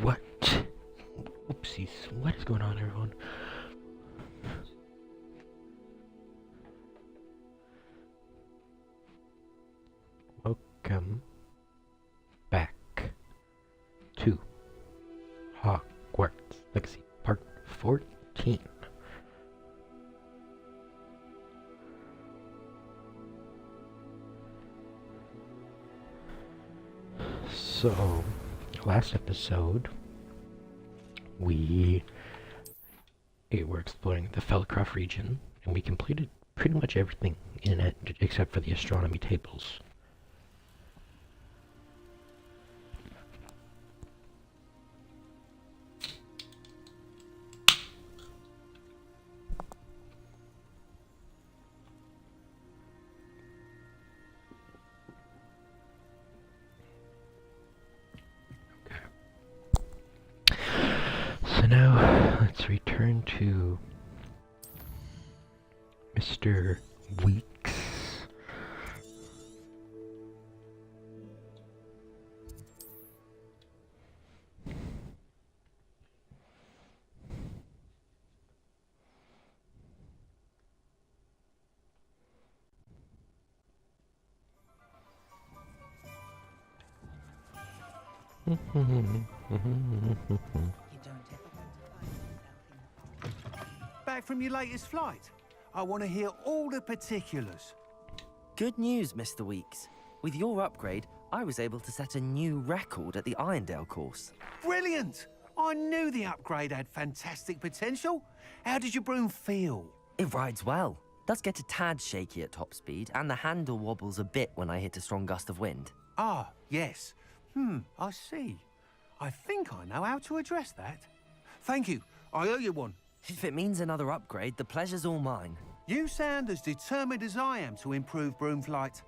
What? Oopsies. What is going on, everyone? Welcome back to Hogwarts Legacy Part 14. So, last episode, we were exploring the Felcroft region, and we completed pretty much everything in it, except for the astronomy tables. So now, let's return to Mr. Weeks. Back from your latest flight? I want to hear all the particulars. Good news, Mr. Weeks. With your upgrade, I was able to set a new record at the Irondale course. Brilliant! I knew the upgrade had fantastic potential. How did your broom feel? It rides well. Does get a tad shaky at top speed, and the handle wobbles a bit when I hit a strong gust of wind. Ah, yes. I see. I think I know how to address that. Thank you. I owe you one. If it means another upgrade, the pleasure's all mine. You sound as determined as I am to improve broom flight.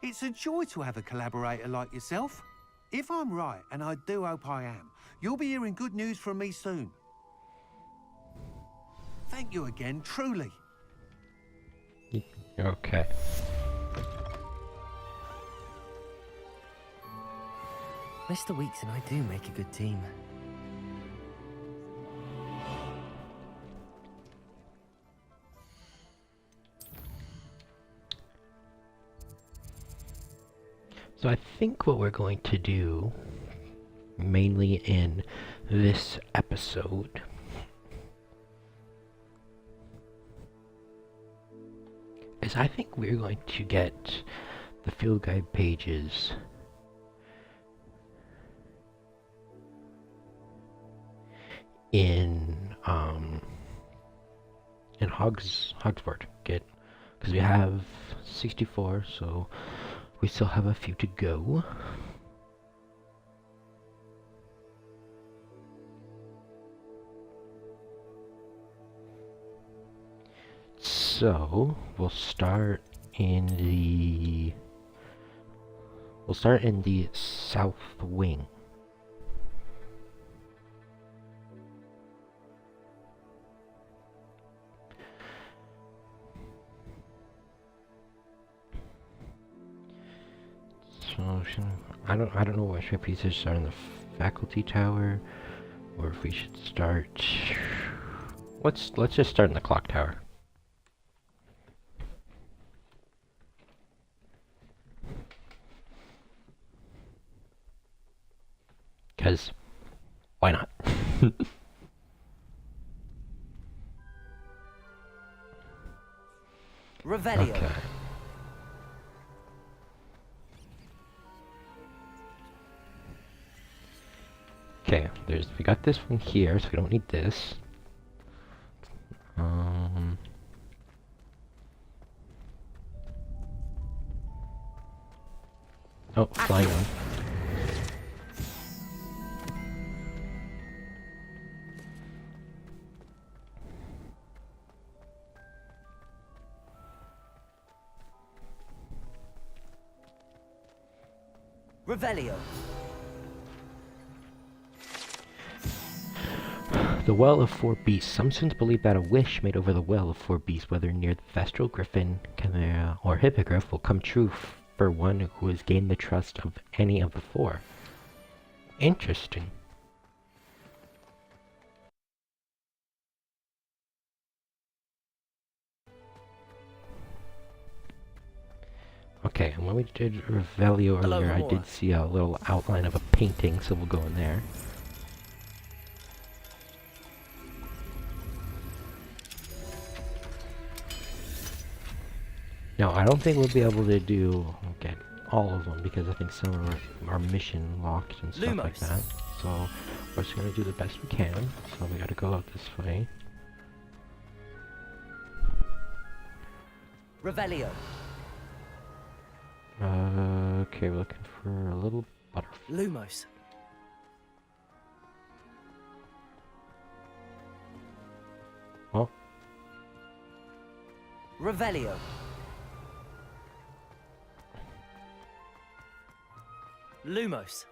It's a joy to have a collaborator like yourself. If I'm right, and I do hope I am, you'll be hearing good news from me soon. Thank you again, truly. Okay. Mr. Weeks and I do make a good team. So I think what we're going to do, mainly in this episode, is I think we're going to get the field guide pages in Hogwarts, because we have 64, so we still have a few to go. So we'll start in the south wing. So I don't know what should we start in the faculty tower, or if we should start. Let's just start in the clock tower. Because why not? Revelio. Okay. Okay, we got this one here, so we don't need this. Oh, flying on. Revelio. The Well of Four Beasts. Some students believe that a wish made over the Well of Four Beasts, whether near the Vestral Griffin, Chimera, or Hippogriff, will come true for one who has gained the trust of any of the four. Interesting. Okay, and when we did Revelio Hello, earlier, I Remora. did see a little outline of a painting, so we'll go in there. Now, I don't think we'll be able to do, okay, all of them, because I think some of them are mission locked and stuff like Lumos. that. So, we're just gonna do the best we can. So we gotta go out this way. Revelio. Okay, we're looking for a little butterfly. Lumos. Oh, Revelio. Lumos.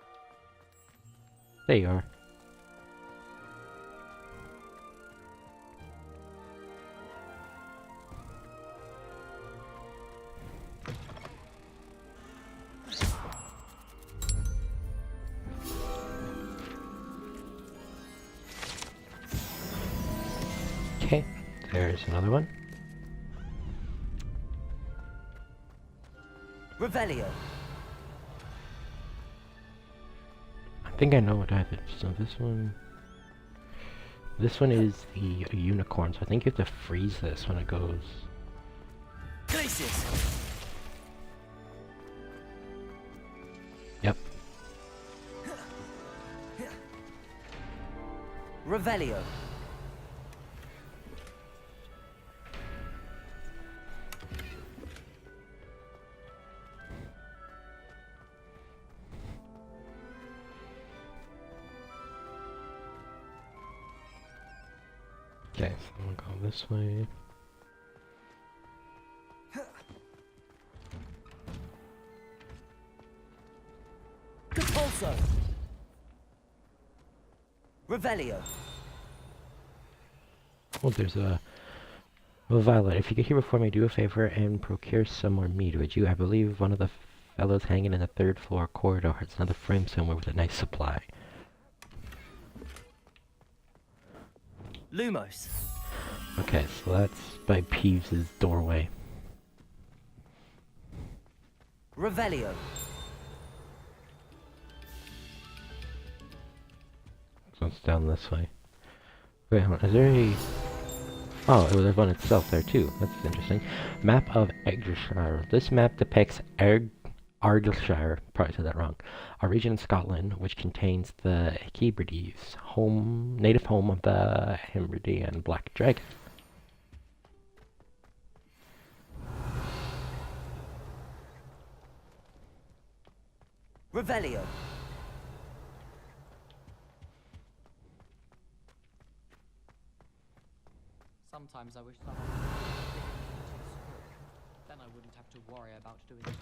there you are. Okay, there's another one. Revelio. I think I know what I did. So this one is the unicorn. So I think you have to freeze this when it goes. Glacius. Yep. Revelio. Okay, so I'm gonna go this way. Compulso. Revelio. Oh, there's a. Well, Violet, if you could here before me, do a favor and procure some more meat, would you? I believe one of the fellows hanging in the third floor corridor has another frame somewhere with a nice supply. Lumos. Okay, so that's by Peeves' doorway. Revelio. So it's down this way. Wait, hold on, is there a... Oh, there's one itself there too. That's interesting. Map of Argyllshire. This map depicts Argyllshire, probably said that wrong, a region in Scotland which contains the Hebrides, native home of the Hebridean Black Dragon. Revelio. Sometimes I wish someone would dig into the script. Then I wouldn't have to worry about doing it.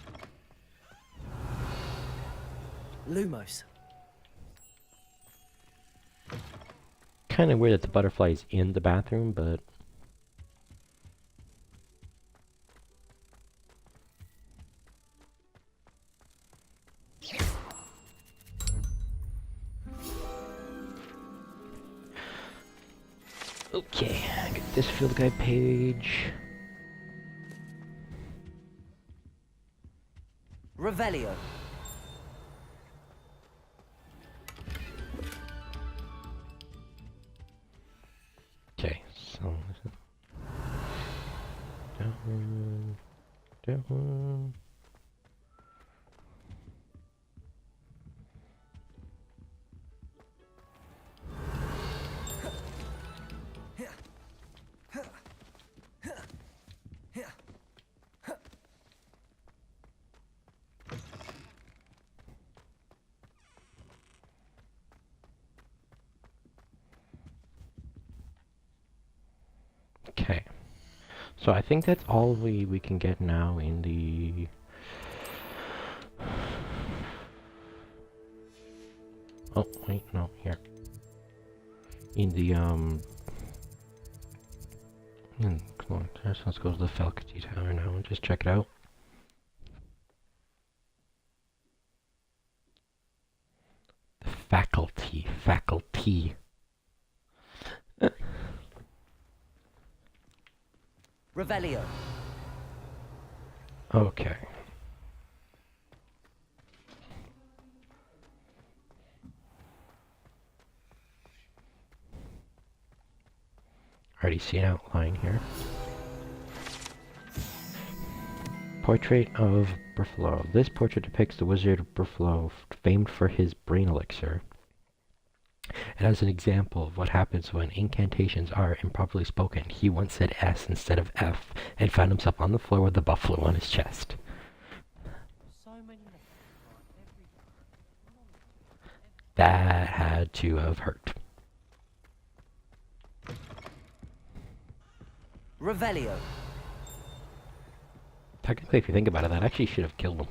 Lumos. Kind of weird that the butterfly's in the bathroom, but... Okay, I get this field guide page. Revelio. Okay, so... Down, down... Okay, so I think that's all we can get now in the... Oh, wait, no, here. In the, come on, let's go to the Faculty Tower now and just check it out. The faculty. Revelio. Okay. Already see an outline here. Portrait of Buffalo. This portrait depicts the wizard Buffalo, famed for his brain elixir. And as an example of what happens when incantations are improperly spoken, he once said S instead of F and found himself on the floor with the buffalo on his chest. So many lessons every That had to have hurt. Revelio. Technically, if you think about it, that actually should have killed him.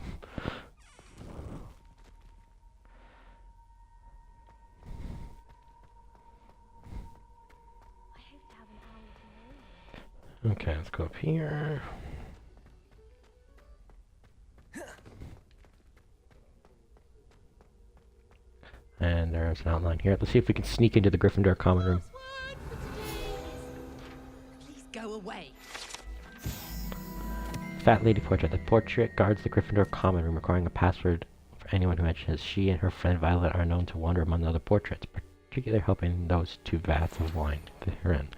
Okay, let's go up here. And there's an outline here. Let's see if we can sneak into the Gryffindor common room. Please go away. Fat lady portrait. The portrait guards the Gryffindor common room, requiring a password for anyone who mentions she and her friend Violet are known to wander among the other portraits, particularly helping those two vats of wine they're in.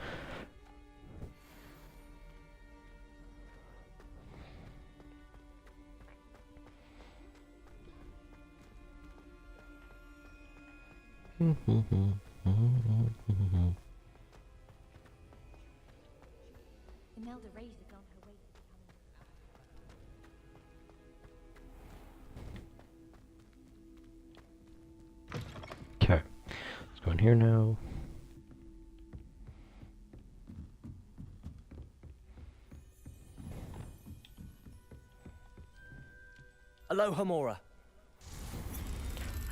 Imelda Reyes is on her way to becoming. Okay, let's go in here now. Alohomora.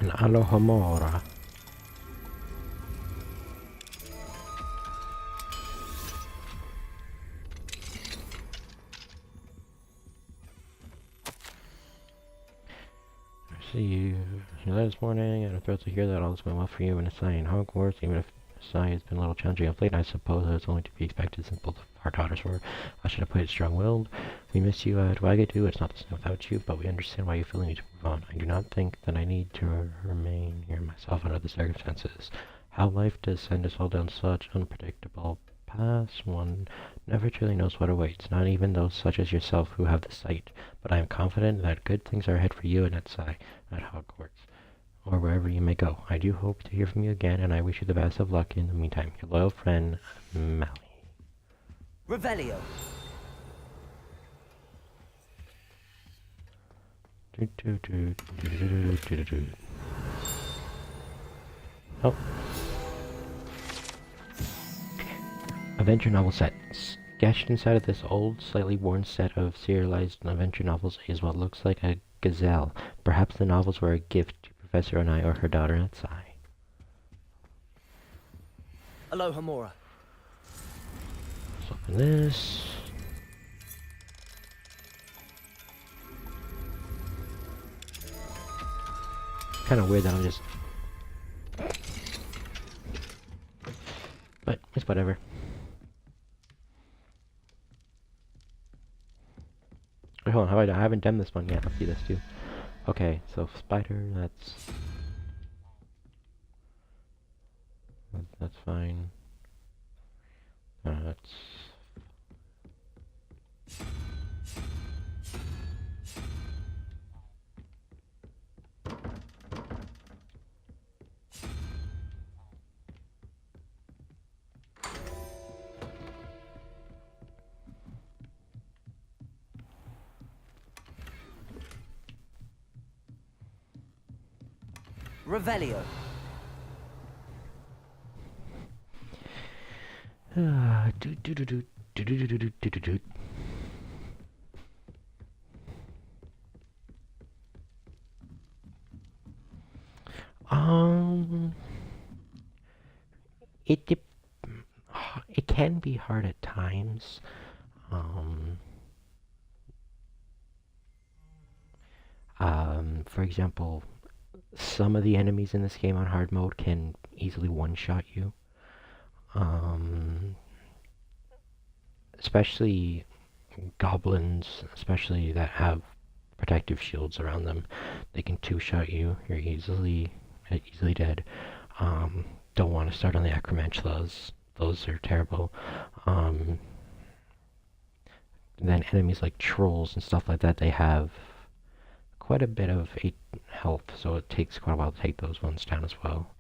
An Alohomora. See you this morning, and I'm thrilled to hear that all is going well for you and Asai in Hogwarts, even if Asai has been a little challenging of late. I suppose it's only to be expected since both of our daughters were, I should have put it strong-willed. We miss you at Wagadu. It's not the same without you, but we understand why you feel the need to move on. I do not think that I need to remain here myself under the circumstances. How life does send us all down such unpredictable paths, one never truly knows what awaits, not even those such as yourself who have the sight. But I am confident that good things are ahead for you and Asai at Hogwarts, or wherever you may go. I do hope to hear from you again, and I wish you the best of luck in the meantime. Your loyal friend, Mally. Revelio. Oh. Adventure novel set. Sketched inside of this old, slightly worn set of serialized adventure novels is what looks like a gazelle. Perhaps the novels were a gift to Professor Onai or her daughter Atsai. Alohomora. Let's open this. Kind of weird that I'm just... But it's whatever. Wait, hold on, I haven't done this one yet. Let's see this too. Okay, so spider, that's fine. That's... Revelio. do do do do do do do do do do do. It it can be hard at times. For example, some of the enemies in this game on hard mode can easily one-shot you. Especially goblins, especially that have protective shields around them. They can two-shot you. You're easily dead. Don't want to start on the Acromantulas. those are terrible. Then enemies like trolls and stuff like that, they have quite a bit of health, so it takes quite a while to take those ones down as well.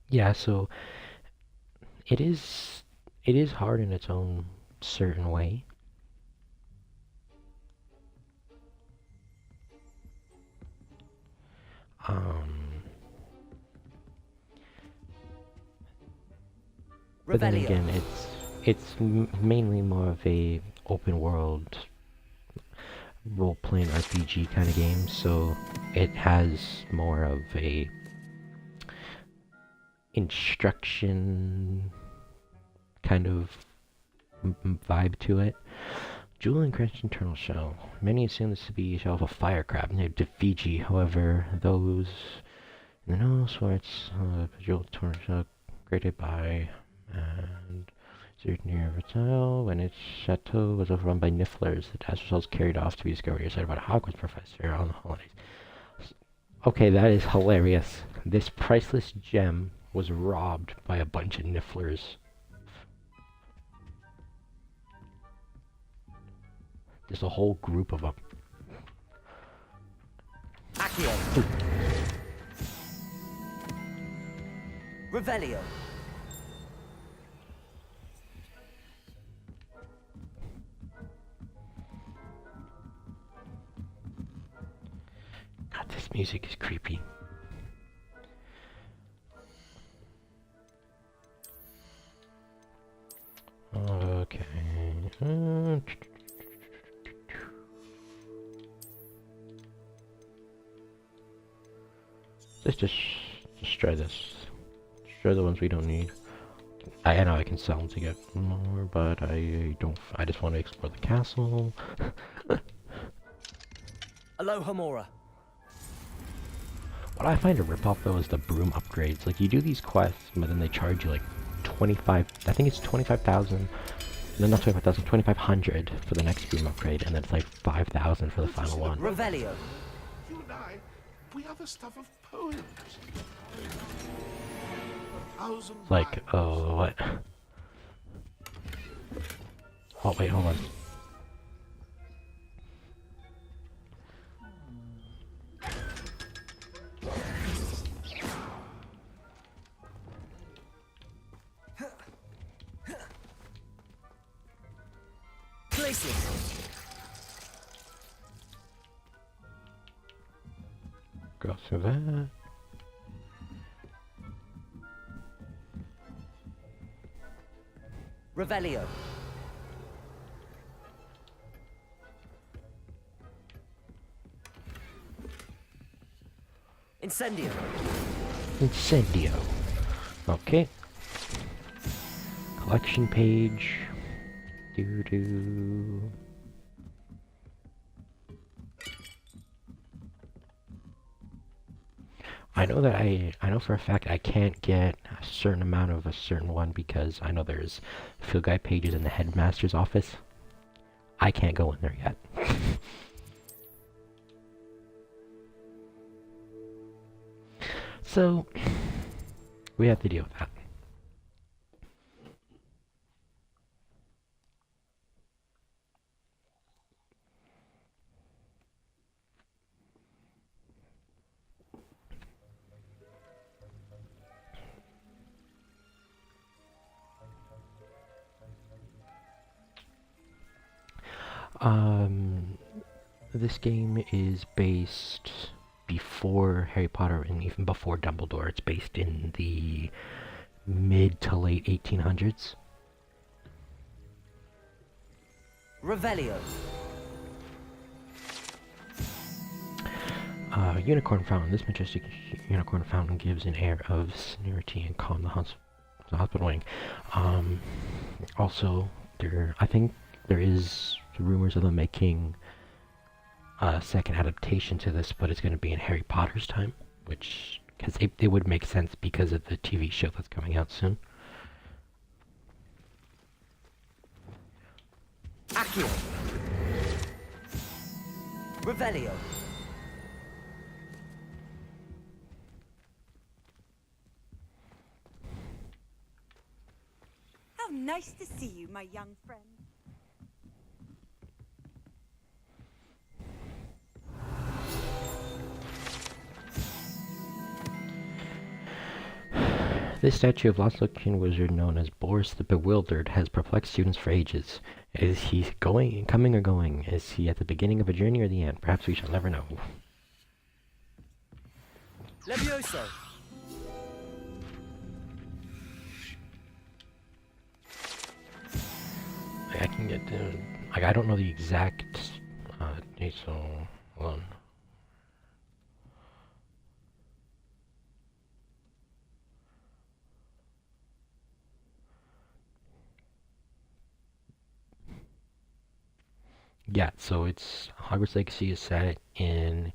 Yeah, so it is hard in its own certain way. But then again, it's mainly more of a open world role-playing RPG kind of game, so it has more of a instruction kind of vibe to it. Jewel and Crash Internal Shell. Many assume this to be a shell of a firecraft named Fiji. However, those in the know sorts Jewel Torn Shell created by and steered near Versailles when its chateau was overrun by Nifflers. The task results carried off to be discovered yourself by a Hogwarts professor on the holidays. Okay, that is hilarious. This priceless gem was robbed by a bunch of Nifflers. There's a whole group of them. Accio. Revelio. God, this music is creepy. Okay. Let's just try this. Destroy the ones we don't need. I know I can sell them to get more, but I don't. I just want to explore the castle. Aloha Mora. What I find a ripoff though is the broom upgrades. Like you do these quests, but then they charge you like 25. I think it's 25,000. No, not 25,000. 2,500 for the next broom upgrade, and then it's like 5,000 for the final one. Revelio. You and I, we are the stuff of poems. Like, oh, what? Oh, wait, hold on. Places. Go through that. Revelio. Incendio. Incendio. Okay. Collection page. Doo-doo. I know that I know for a fact I can't get a certain amount of a certain one because I know there's field guide pages in the headmaster's office. I can't go in there yet. So, we have to deal with that. This game is based before Harry Potter and even before Dumbledore. It's based in the mid to late 1800s. Revelio. Unicorn Fountain. This majestic unicorn fountain gives an air of serenity and calm the hospital wing. Also, I think there is rumors of them making a second adaptation to this, but it's going to be in Harry Potter's time, which, because they would make sense because of the TV show that's coming out soon. Accio. Revelio. Nice to see you, my young friend. This statue of lost-looking wizard known as Boris the Bewildered has perplexed students for ages. Is he coming or going? Is he at the beginning of a journey or the end? Perhaps we shall never know. Levioso! I can get like I don't know the exact so hold on. Yeah, so it's Hogwarts Legacy is set in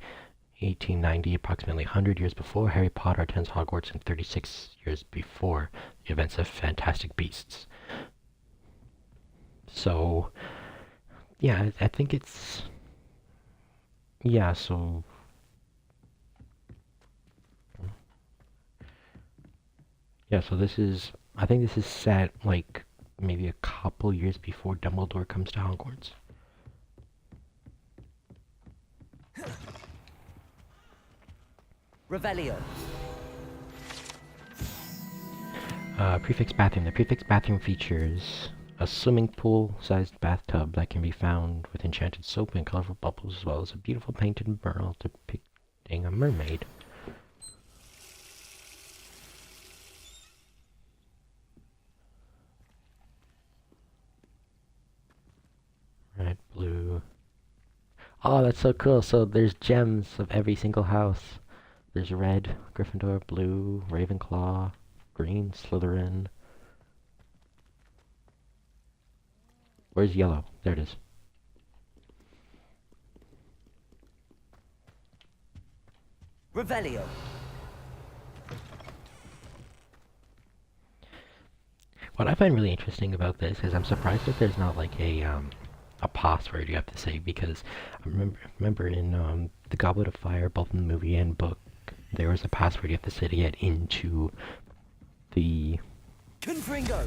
1890, approximately 100 years before Harry Potter attends Hogwarts and 36 years before the events of Fantastic Beasts. So, yeah, I think it's... Yeah, so... Yeah, so this is... I think this is set, like, maybe a couple years before Dumbledore comes to Hogwarts. Revelio. Prefix bathroom. The prefix bathroom features a swimming pool-sized bathtub that can be found with enchanted soap and colorful bubbles, as well as a beautiful painted mural depicting a mermaid. Red, blue. Oh, that's so cool. So there's gems of every single house. There's red, Gryffindor, blue, Ravenclaw, green, Slytherin. Where's yellow? There it is. Revelio. What I find really interesting about this is I'm surprised that there's not like a password you have to say, because I remember in the Goblet of Fire, both in the movie and book, there was a password you have to say to get into the Confringo.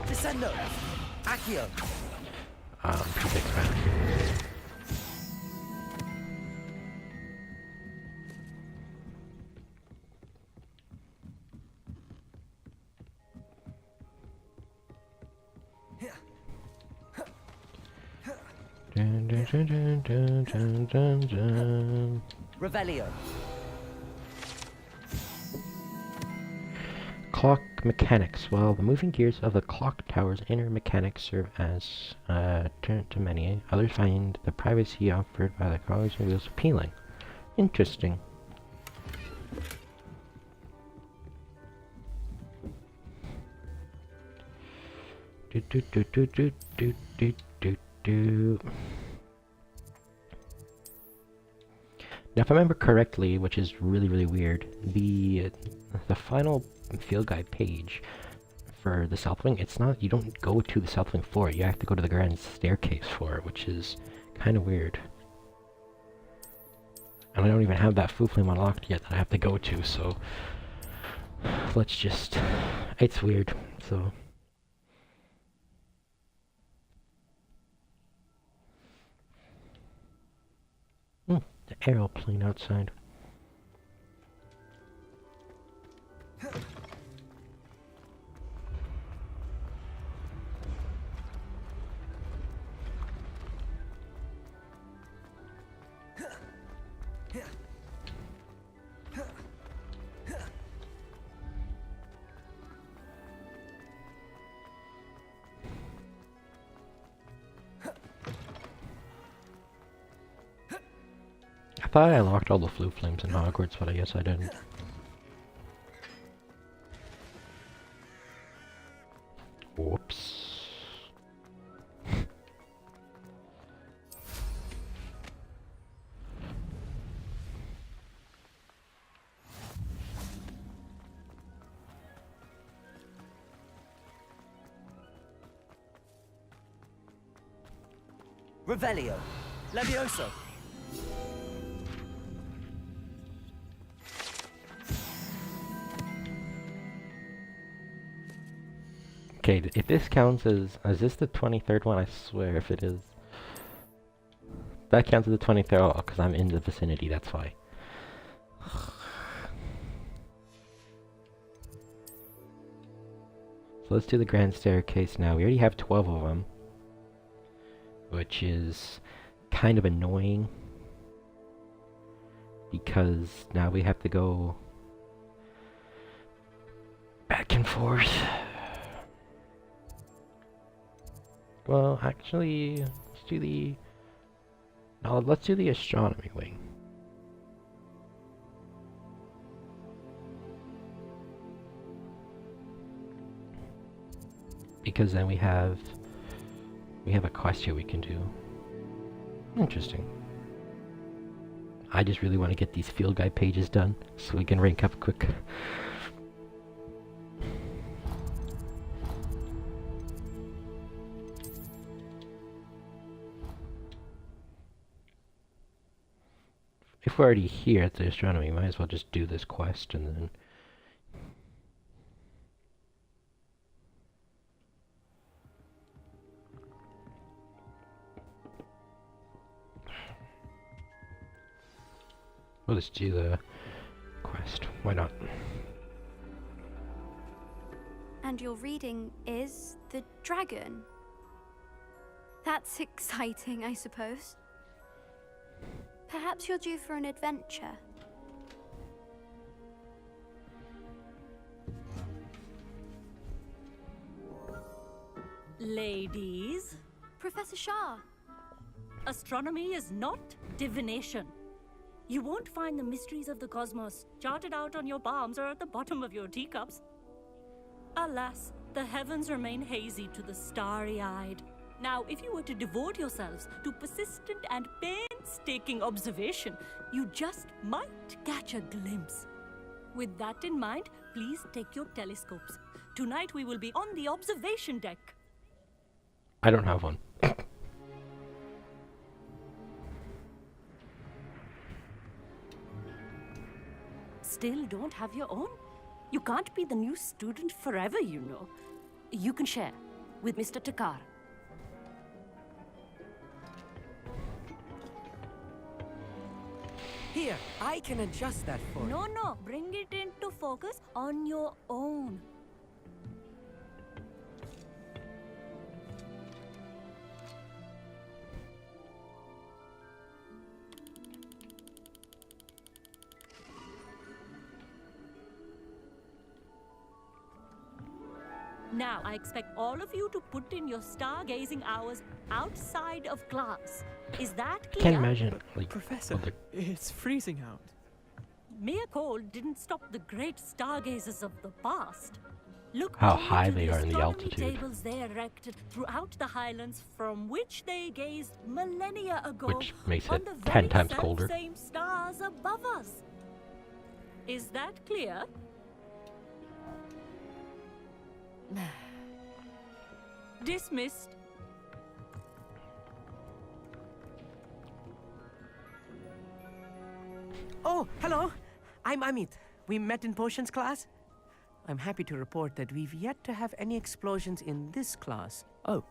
Descendo. Accio. prefix bathroom. Dun, dun, dun, dun, dun, dun, dun. Revelio. Clock mechanics. Well, the moving gears of the clock tower's inner mechanics serve as deterrent to many. Others find the privacy offered by the cogs and wheels appealing. Interesting. Do do do do do do do do do. Now, if I remember correctly, which is really, really weird, the final field guide page for the South Wing, it's not, you don't go to the South Wing for it, you have to go to the Grand Staircase for it, which is kind of weird. And I don't even have that Foo Flame unlocked yet that I have to go to, so let's just, it's weird, so. The aeroplane outside. I thought I unlocked all the Flu Flames in Hogwarts, but I guess I didn't. Whoops. Revelio. Levioso. Okay, if this counts as... Is this the 23rd one? I swear if it is. That counts as the 23rd. Oh, because I'm in the vicinity, that's why. So let's do the grand staircase now. We already have 12 of them. Which is kind of annoying. Because now we have to go back and forth. Well, actually, let's do the... No, let's do the astronomy wing. Because then we have a quest here we can do. Interesting. I just really want to get these field guide pages done so we can rank up quick. If we're already here at the astronomy, might as well just do this quest and then... We'll just do the quest. Why not? And your reading is the dragon. That's exciting, I suppose. Perhaps you're due for an adventure. Ladies, Professor Shah. astronomy is not divination. You won't find the mysteries of the cosmos charted out on your palms or at the bottom of your teacups. Alas, the heavens remain hazy to the starry-eyed. Now, if you were to devote yourselves to persistent and painstaking observation, you just might catch a glimpse. With that in mind, please take your telescopes. Tonight we will be on the observation deck. I don't have one. Still don't have your own? You can't be the new student forever, you know. You can share with Mr. Takar. Here, I can adjust that for you. No, bring it into focus on your own. Now, I expect all of you to put in your stargazing hours outside of class. Is that clear? Can't imagine, like, Professor, it's freezing out. Mere cold didn't stop the great stargazers of the past. Look how only high to they the are in the astronomy altitude. tables they erected throughout the highlands from which they gazed millennia ago Which makes on it the 10 very times colder. same stars above us. Is that clear? Dismissed. Oh, hello. I'm Amit. We met in potions class. I'm happy to report that we've yet to have any explosions in this class. Oh,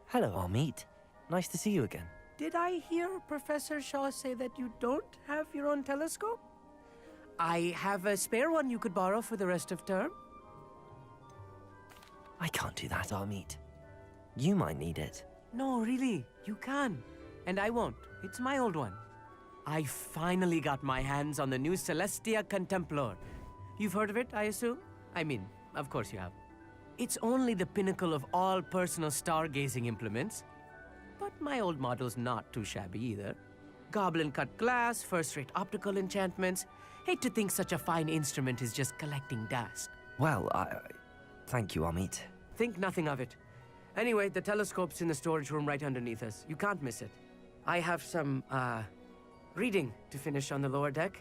hello, Amit. Nice to see you again. Did I hear Professor Shaw say that you don't have your own telescope? I have a spare one you could borrow for the rest of term. I can't do that, Amit. You might need it. No, really, you can. And I won't. It's my old one. I finally got my hands on the new Celestia Contemplar. You've heard of it, I assume? I mean, of course you have. It's only the pinnacle of all personal stargazing implements. But my old model's not too shabby either. Goblin-cut glass, first-rate optical enchantments. Hate to think such a fine instrument is just collecting dust. Well, thank you, Amit. Think nothing of it. Anyway, the telescope's in the storage room right underneath us. You can't miss it. I have some, reading to finish on the lower deck.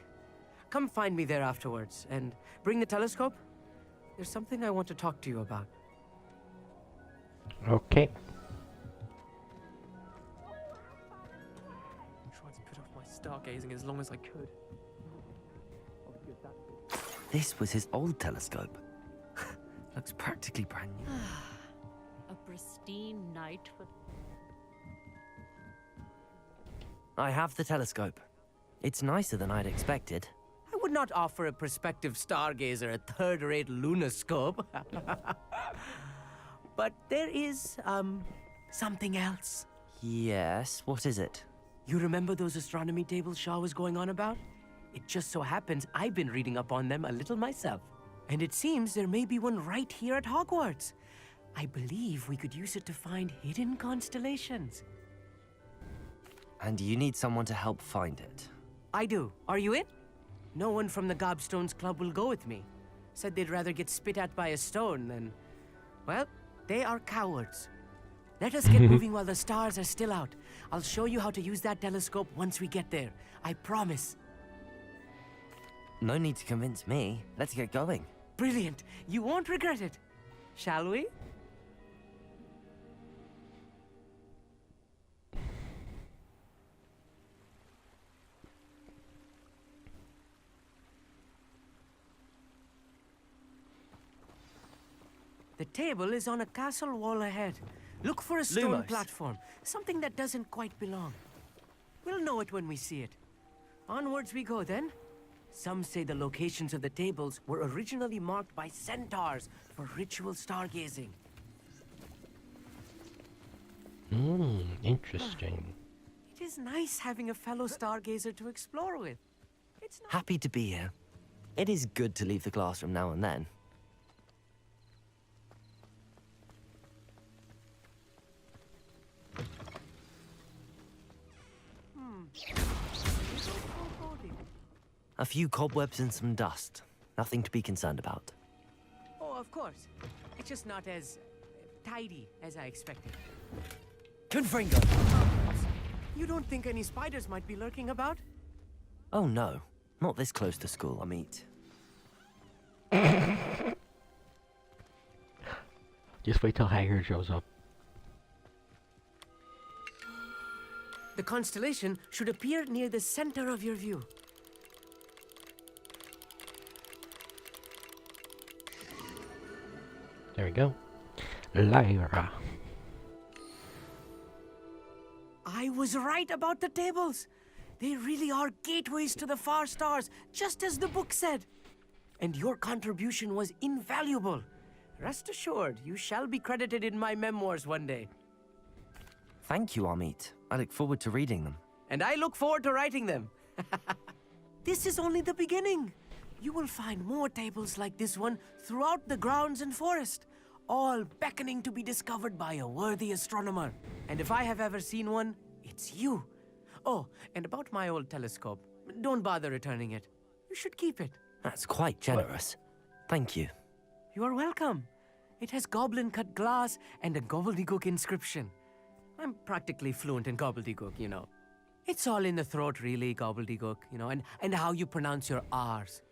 Come find me there afterwards, and bring the telescope. There's something I want to talk to you about. Okay. I tried to put off my stargazing as long as I could. This was his old telescope. Looks practically brand new. pristine night for. I have the telescope. It's nicer than I'd expected. I would not offer a prospective stargazer a third-rate lunoscope. But there is, something else. Yes, what is it? You remember those astronomy tables Shaw was going on about? It just so happens I've been reading up on them a little myself. And it seems there may be one right here at Hogwarts. I believe we could use it to find hidden constellations. And you need someone to help find it. I do. Are you in? No one from the Gobstones Club will go with me. Said they'd rather get spit at by a stone than... Well, they are cowards. Let us get moving while the stars are still out. I'll show you how to use that telescope once we get there. I promise. No need to convince me. Let's get going. Brilliant. You won't regret it. Shall we? The table is on a castle wall ahead. Look for a stone Lumos. platform, something that doesn't quite belong. We'll know it when we see it. Onwards we go then. Some say the locations of the tables were originally marked by centaurs for ritual stargazing. Interesting. It is nice having a fellow stargazer to explore with. It's not... Happy to be here. It is good to leave the classroom now and then. A few cobwebs and some dust. Nothing to be concerned about. Oh, of course. It's just not as tidy as I expected. Confringo! You don't think any spiders might be lurking about? Oh no, not this close to school, I mean. Just wait till Hagrid shows up. The constellation should appear near the center of your view. There we go. Lyra. I was right about the tables. They really are gateways to the far stars, just as the book said. And your contribution was invaluable. Rest assured, you shall be credited in my memoirs one day. Thank you, Amit. I look forward to reading them. And I look forward to writing them. This is only the beginning. You will find more tables like this one throughout the grounds and forest, all beckoning to be discovered by a worthy astronomer. And if I have ever seen one, it's you. Oh, and about my old telescope, don't bother returning it. You should keep it. That's quite generous. Thank you. You are welcome. It has goblin-cut glass and a gobbledygook inscription. I'm practically fluent in gobbledygook, you know. It's all in the throat, really, gobbledygook, you know, and how you pronounce your R's.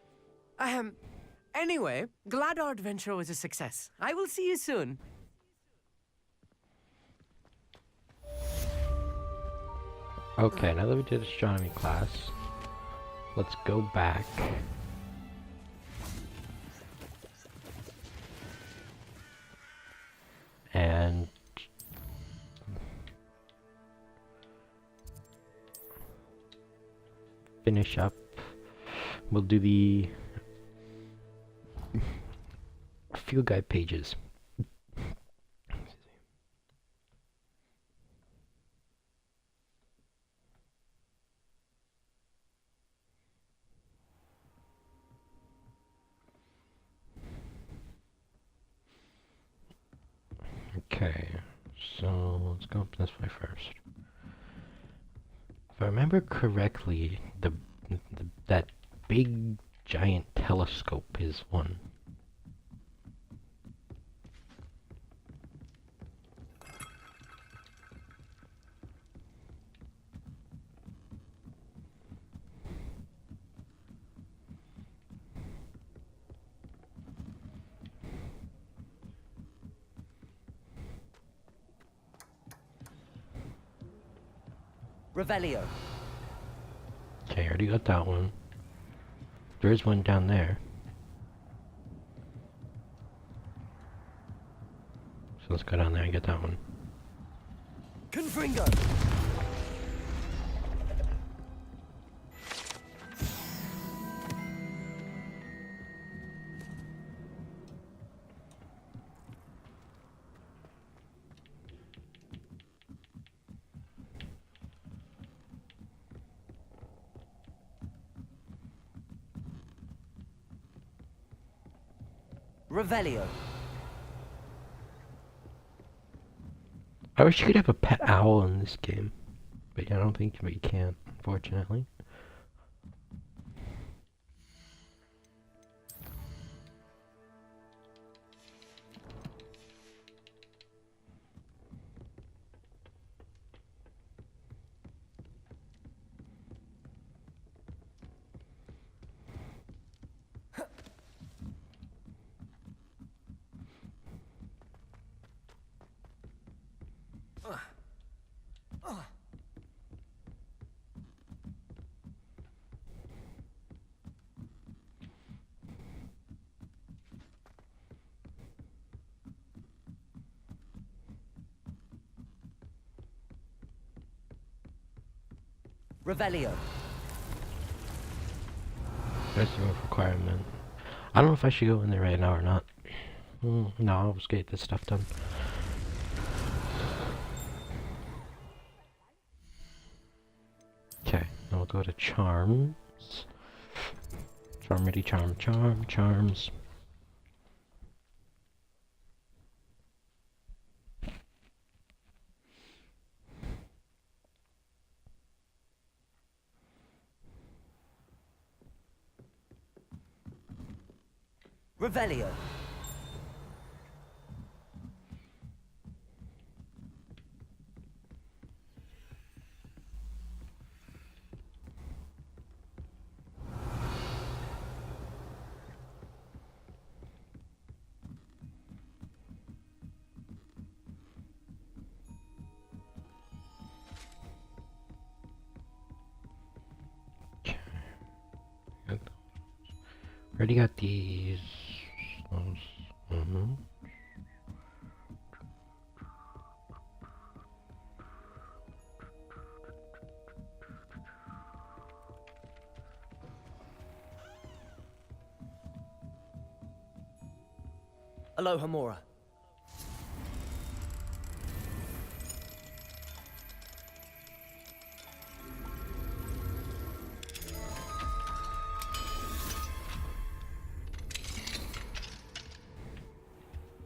Anyway, glad our adventure was a success. I will see you soon. Okay, now that we did astronomy class, let's go back. And finish up. We'll do the field guide pages. Okay, so let's go up this way first. If I remember correctly, that big giant telescope is one. Revelio. Okay, I already got that one. There is one down there. So let's go down there and get that one. Confringo! Revelio. I wish you could have a pet owl in this game, but I don't think you can, unfortunately. Revelio. That's the requirement. I don't know if I should go in there right now or not. No, I'll just get this stuff done. Okay, now we'll go to charms. Charm ready, charms. Revelio. Already got these. Aloha Mora.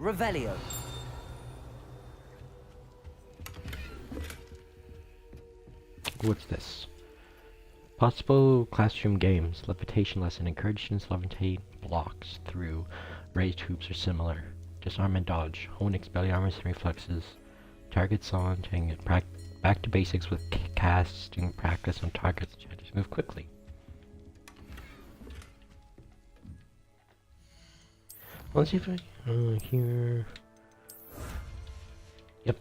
Revelio. What's this? Possible classroom games. Levitation lesson. Encourage students to levitate blocks through raised hoops or similar. Disarm and dodge. Hone expel armors and reflexes. Targets on. Back to basics with casting practice on targets. Just move quickly. Let's see if I here. Yep.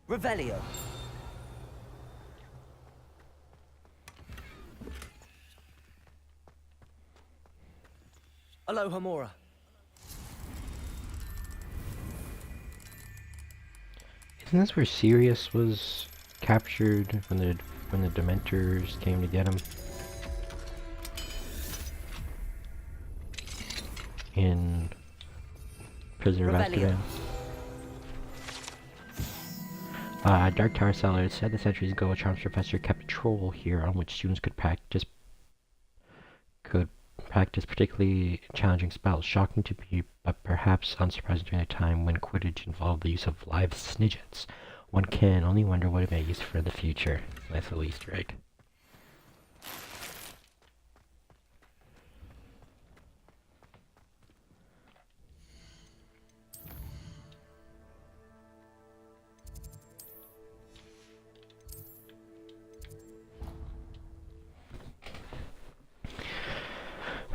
Revelio. Aloha Mora. Isn't this where Sirius was captured when the Dementors came to get him? In Prisoner of Revelio. Azkaban. Dark Tower Cellar. It said that centuries ago a charms professor kept a troll here on which students could practice particularly challenging spells. Shocking to be, but perhaps unsurprising during a time when Quidditch involved the use of live snidgets. One can only wonder what it may use for in the future. Nice little Easter egg.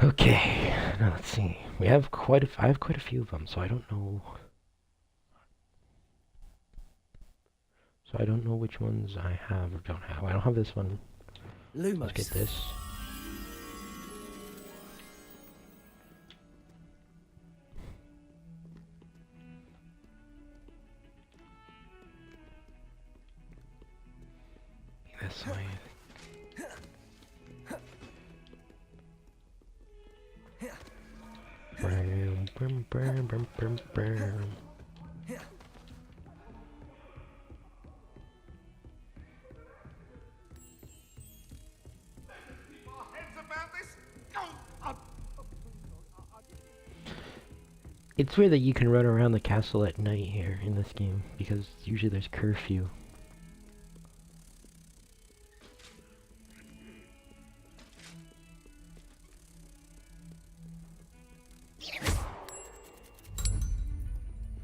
Okay, now let's see. I have quite a few of them, so I don't know. So I don't know which ones I have or don't have. I don't have this one. Lumos. Let's get this. This way. Brum, brum, brum, brum, brum, brum. It's weird that you can run around the castle at night here in this game, because usually there's curfew.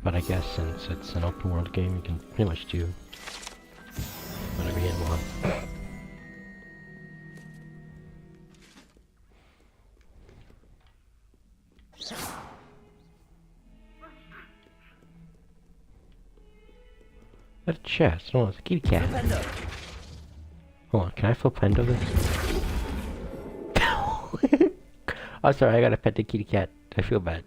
But I guess since it's an open world game, you can pretty much do whatever you want. That's a chest. No, it's a kitty cat. Hold on, can I flipendo this? Oh, sorry, I gotta pet the kitty cat. I feel bad.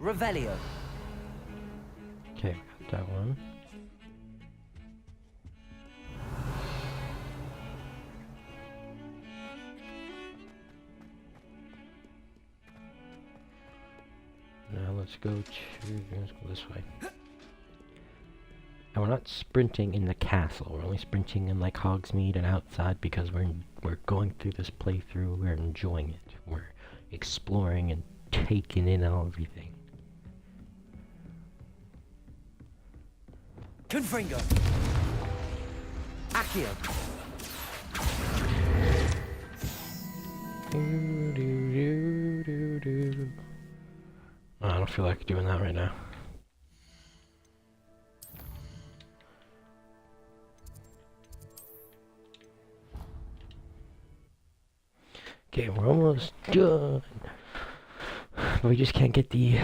Revelio. Okay, got that one. Now let's go this way. And we're not sprinting in the castle. We're only sprinting in like Hogsmeade and outside because we're going through this playthrough. We're enjoying it. We're exploring and taking in everything. Confringo. Accio. Oh, I don't feel like doing that right now. Okay, we're almost done. But we just can't get the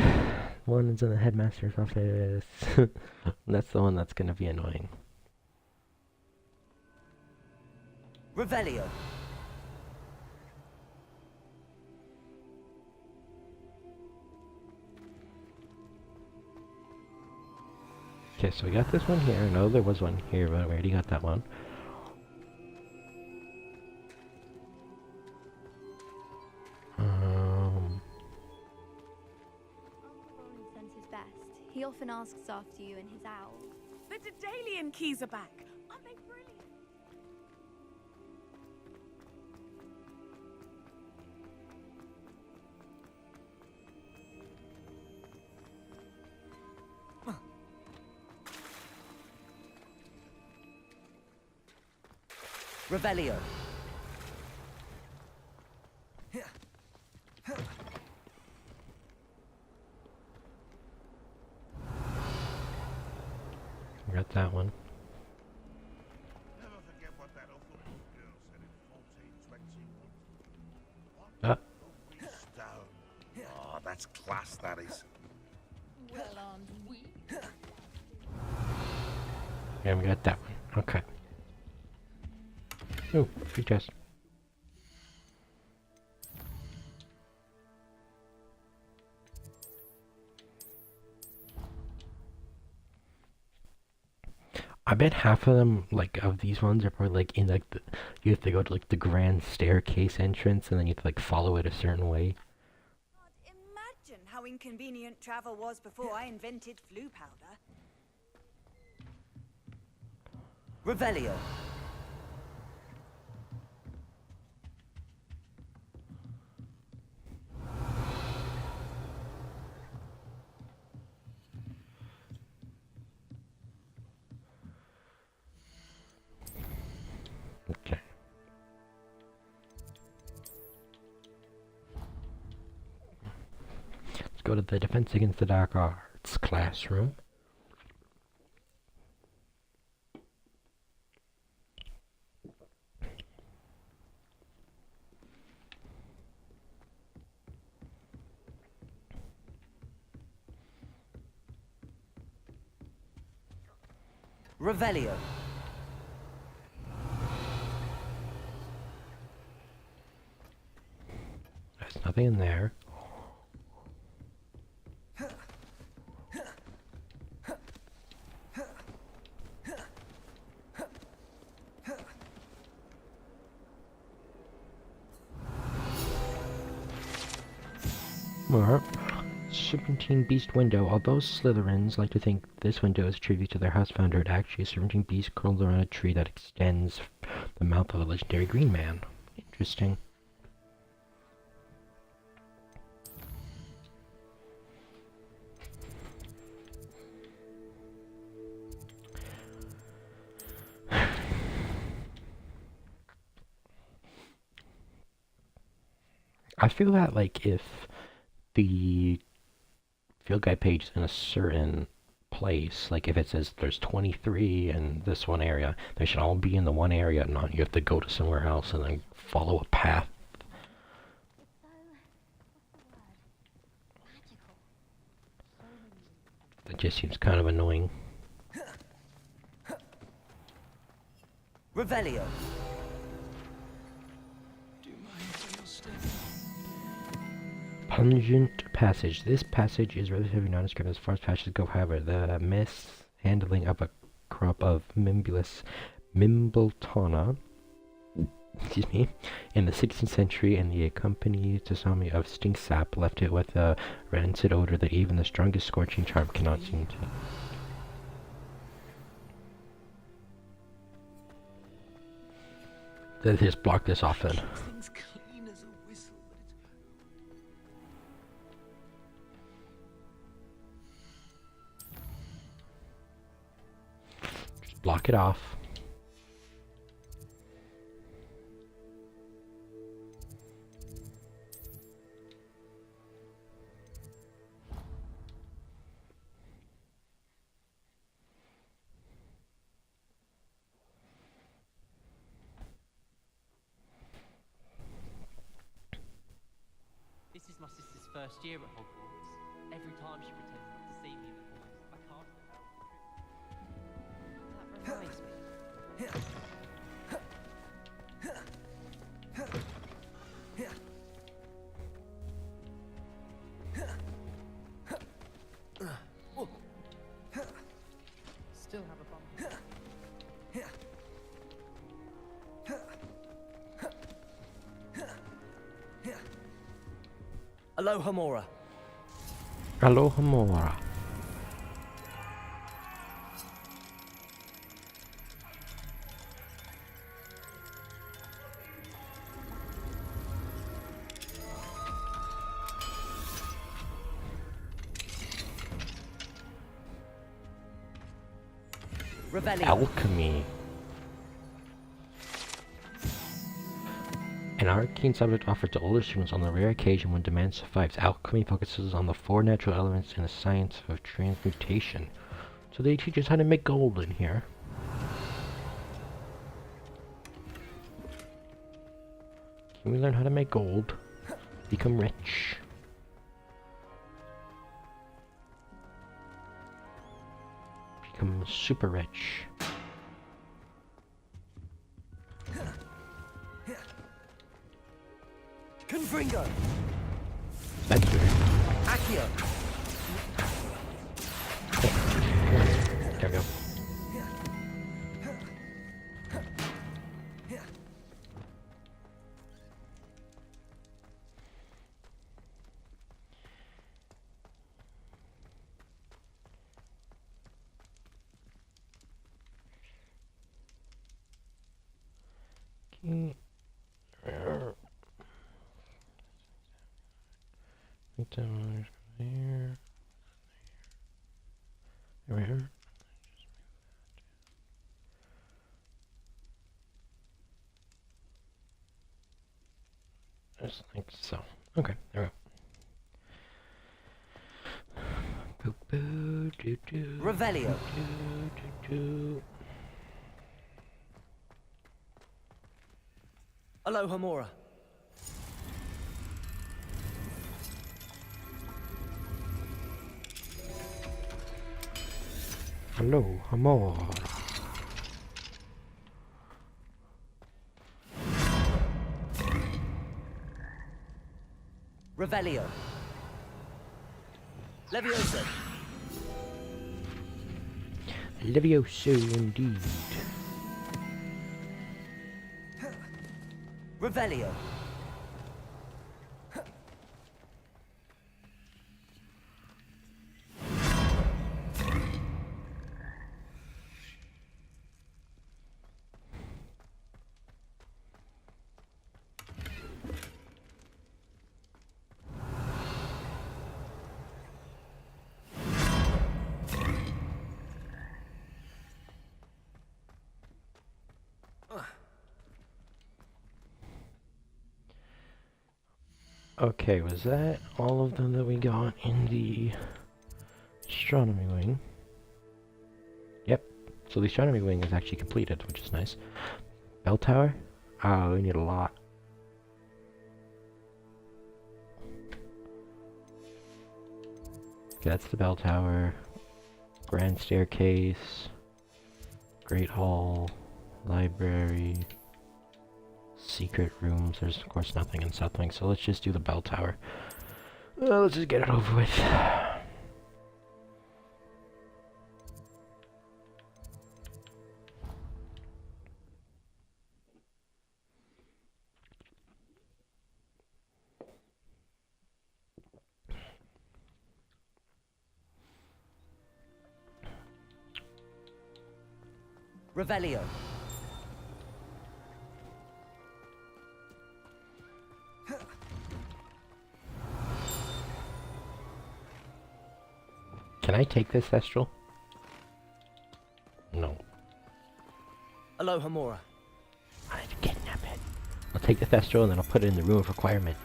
one that's in the headmaster's office. That's the one that's gonna be annoying. Revelio. Okay, so we got this one here. No, there was one here, but we already got that one. Sends his best. He often asks after you and his owl. The Daedalian keys are back. Aren't they brilliant? Revelio. We got that one. Never forget what that awful little girl said in 1421. Ah. Stone. Oh, that's class, that is. Well, aren't we? Yeah, we got that one. Okay. Oh, free chest. I bet half of them, like, of these ones are probably, like, in, like, the, you have to go to, like, the grand staircase entrance, and then you have to, like, follow it a certain way. Imagine how inconvenient travel was before I invented flu powder. Revelio. Okay. go to the Defense Against the Dark Arts classroom. Revelio. There's nothing in there. More. Serpentine Beast window. Although Slytherins like to think this window is a tribute to their house founder, it actually is a Serpentine Beast curled around a tree that extends the mouth of the legendary Green Man. Interesting. I feel that, like, if the field guide page is in a certain place, like if it says there's 23 in this one area, they should all be in the one area, not you have to go to somewhere else and then follow a path. That just seems kind of annoying. Revelio. Pungent passage. This passage is relatively nondescript as far as passages go. However, the mishandling of a crop of Mimbletonia, excuse me, in the 16th century and the accompanying tsunami of stink sap left it with a rancid odor that even the strongest scorching charm cannot seem to. They just block this off then. Block it off. This is my sister's first year at Hogwarts. Every time she pretends not to see me in the halls, I can't help it. That reminds me. Still have a bump. Alohomora. Alohomora. Revelio. Alchemy. An arcane subject offered to older students on the rare occasion when demand survives. Alchemy focuses on the 4 natural elements and the science of transmutation. So they teach us how to make gold in here. Can we learn how to make gold? Become rich. Become super rich. Confringo. That's weird. Accio. There we go. Okay. There. There. Just like so. Okay, there we go. Revelio. Alohomora. Hello, amor. Revelio. Levioso. Levioso indeed. Revelio. Okay, was that all of them that we got in the astronomy wing? Yep, so the astronomy wing is actually completed, which is nice. Bell tower? Oh, we need a lot. Okay, that's the bell tower. Grand staircase. Great hall. Library. Secret rooms. There's of course nothing in South Wing, so let's just do the bell tower. Let's just get it over with. Revelio. Can I take this Thestral? No. Alohomora. I need to kidnap it. I'll take the Thestral and then I'll put it in the room of requirement.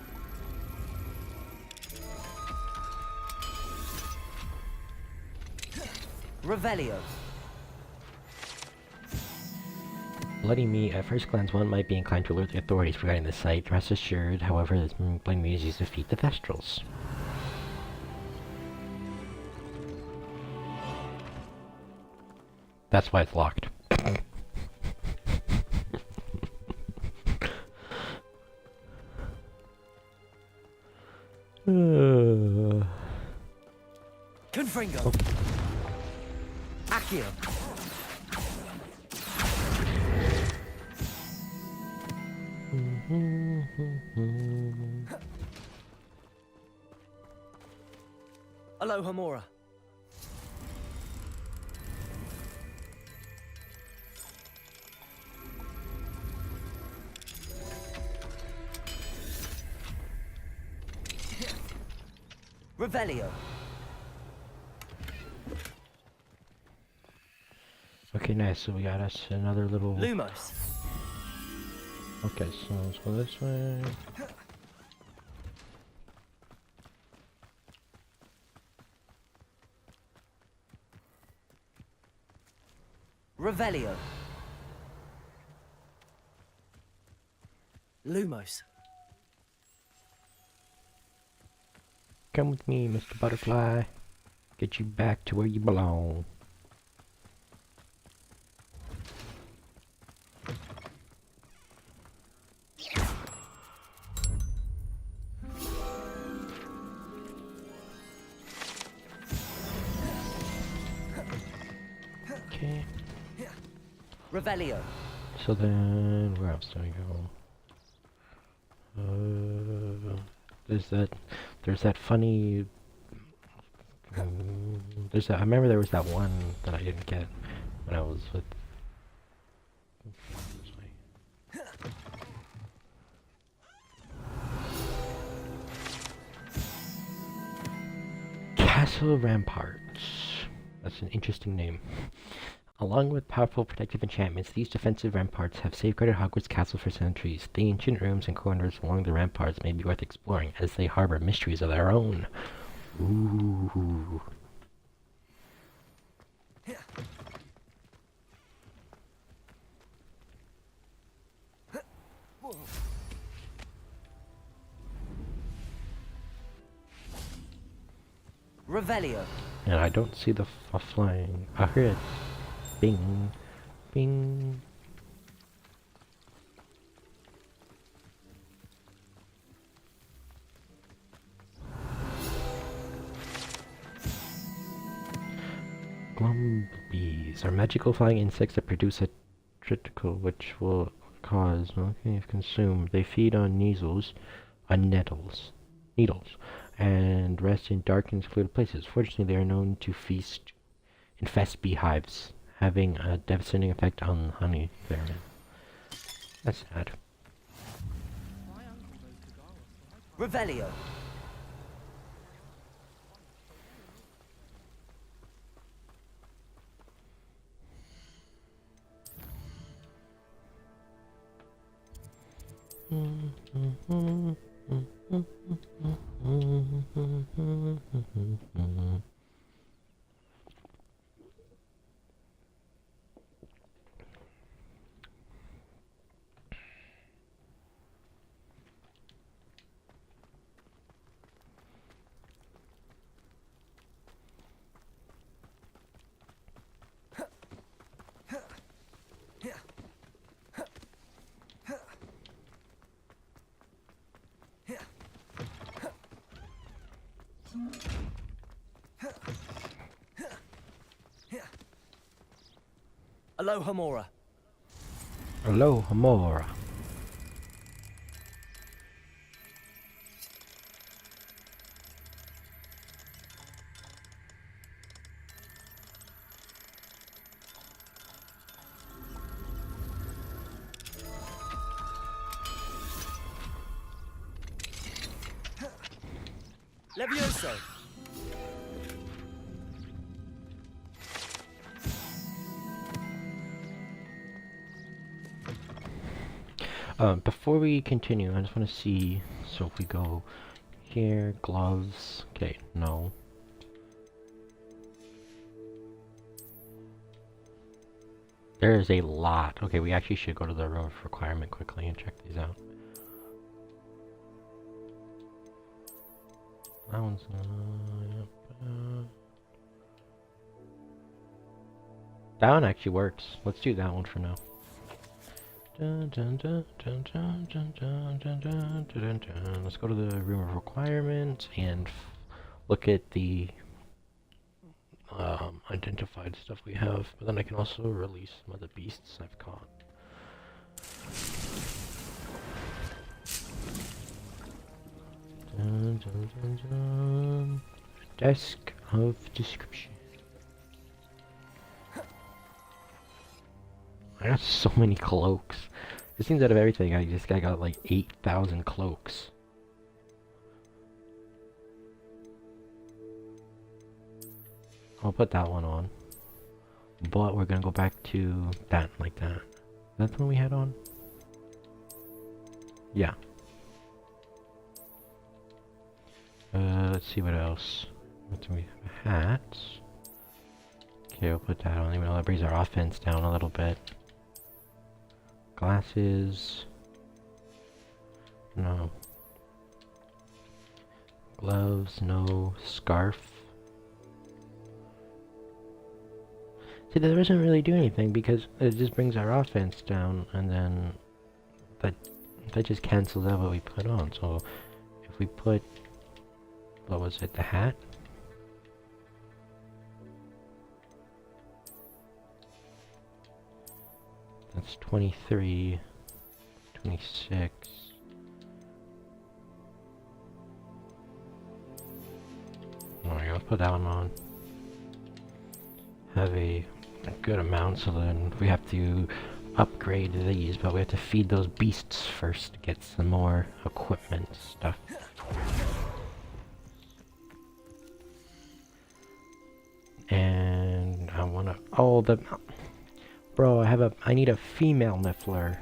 Revelio. Bloody me, at first glance one might be inclined to alert the authorities regarding this site. Rest assured, however, this Bloody me is used to defeat the Thestrals. That's why it's locked. Confringo. Accio. Alohomora. Revelio. Okay, nice. So we got us another little... Lumos. Okay, so let's go this way. Revelio. Lumos. Come with me, Mr. Butterfly. Get you back to where you belong. Okay. Revelio. So then, where else do we go? There's that funny, I remember there was that one that I didn't get when I was with, Castle Ramparts. That's an interesting name. Along with powerful protective enchantments, these defensive ramparts have safeguarded Hogwarts Castle for centuries. The ancient rooms and corners along the ramparts may be worth exploring, as they harbor mysteries of their own. Ooh. Revelio. And I don't see the flying. I hear it. Bing. Bing. Bumblebees are magical flying insects that produce a triticule which will cause, okay, if consumed. They feed on nettles, and rest in dark and secluded places. Fortunately, they are known to infest beehives, having a devastating effect on honey therein. That's sad. Revelio. Aloha Mora. Aloha Mora. Levioso. Before we continue, I just want to see, so if we go here, gloves, okay, no. There is a lot. Okay, we actually should go to the room of requirement quickly and check these out. That one's, that one actually works. Let's do that one for now. Let's go to the room of requirements and look at the identified stuff we have. But then I can also release some of the beasts I've caught. Desk of description. I got so many cloaks. It seems out of everything, I got like 8,000 cloaks. I'll put that one on. But we're gonna go back to that like that. That's the one we had on? Yeah. Let's see what else. What do we have? Hats. Okay, we'll put that on, even though that brings our offense down a little bit. Glasses. No. Gloves, no. Scarf. See, that doesn't really do anything because it just brings our offense down, and then that just cancels out what we put on. So if we put, what was it, the hat? That's 23, 26. Alright, let's put that one on. Have a good amount, so then we have to upgrade these, but we have to feed those beasts first to get some more equipment stuff. And I wanna, oh, bro, I need a female Niffler.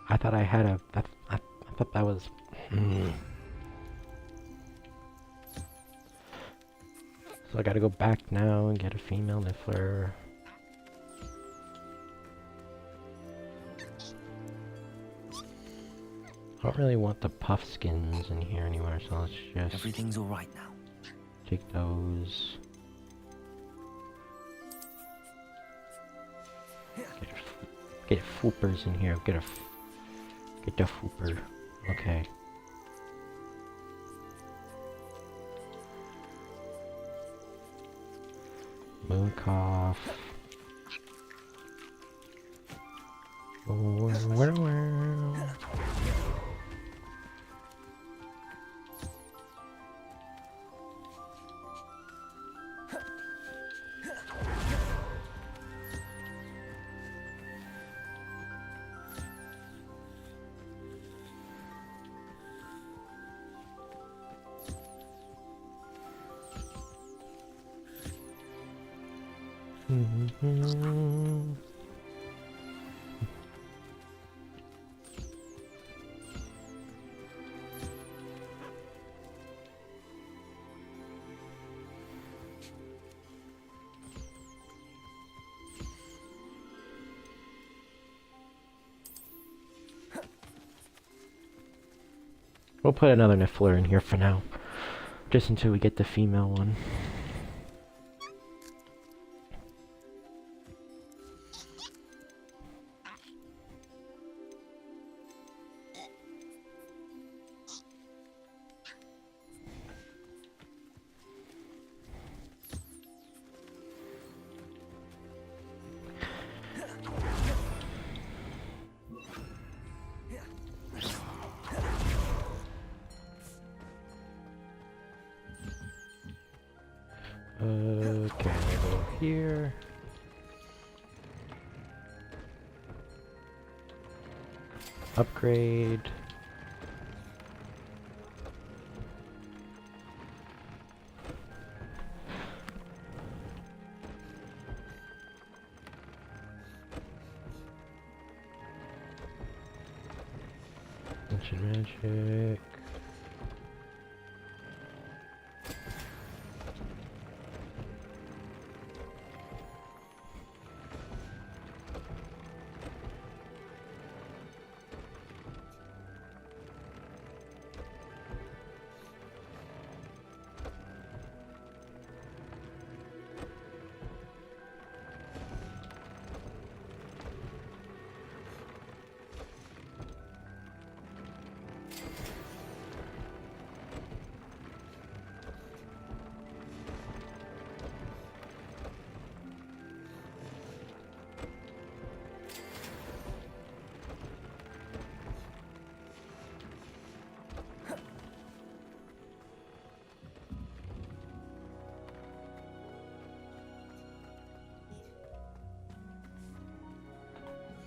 I thought I had I thought that was, So I gotta go back now and get a female Niffler. I don't really want the puff skins in here anymore, so let's just Everything's all right now. take those. Get foopers in here. Get the fooper. Okay. Mooncough. We'll put another Niffler in here for now, just until we get the female one. Okay, go here. Upgrade. Ancient magic.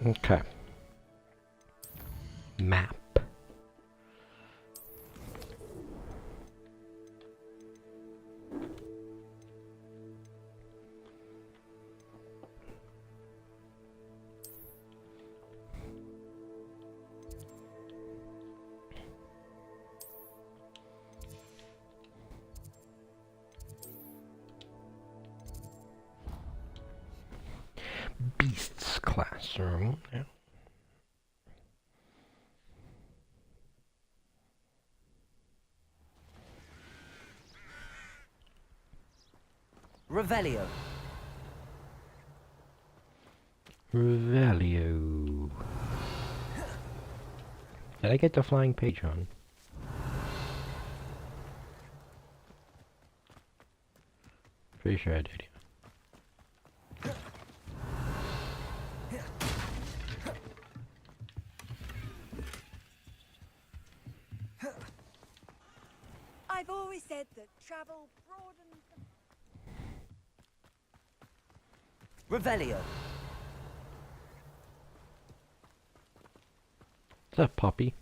Okay. Map. Beasts classroom. Yeah. Revelio. Revelio. Did I get the flying page on? Pretty sure I did. I've always said that travel broadens the... Revelio. What's up, Poppy?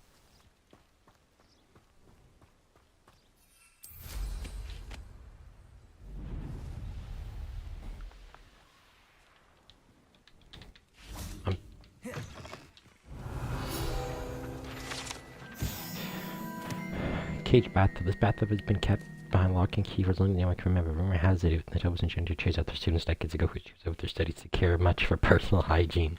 Cage bathtub. This bathtub has been kept behind lock and key for as long as I can remember. Rumor has it that it was intended to chase out their students decades ago who choose out their studies to care much for personal hygiene.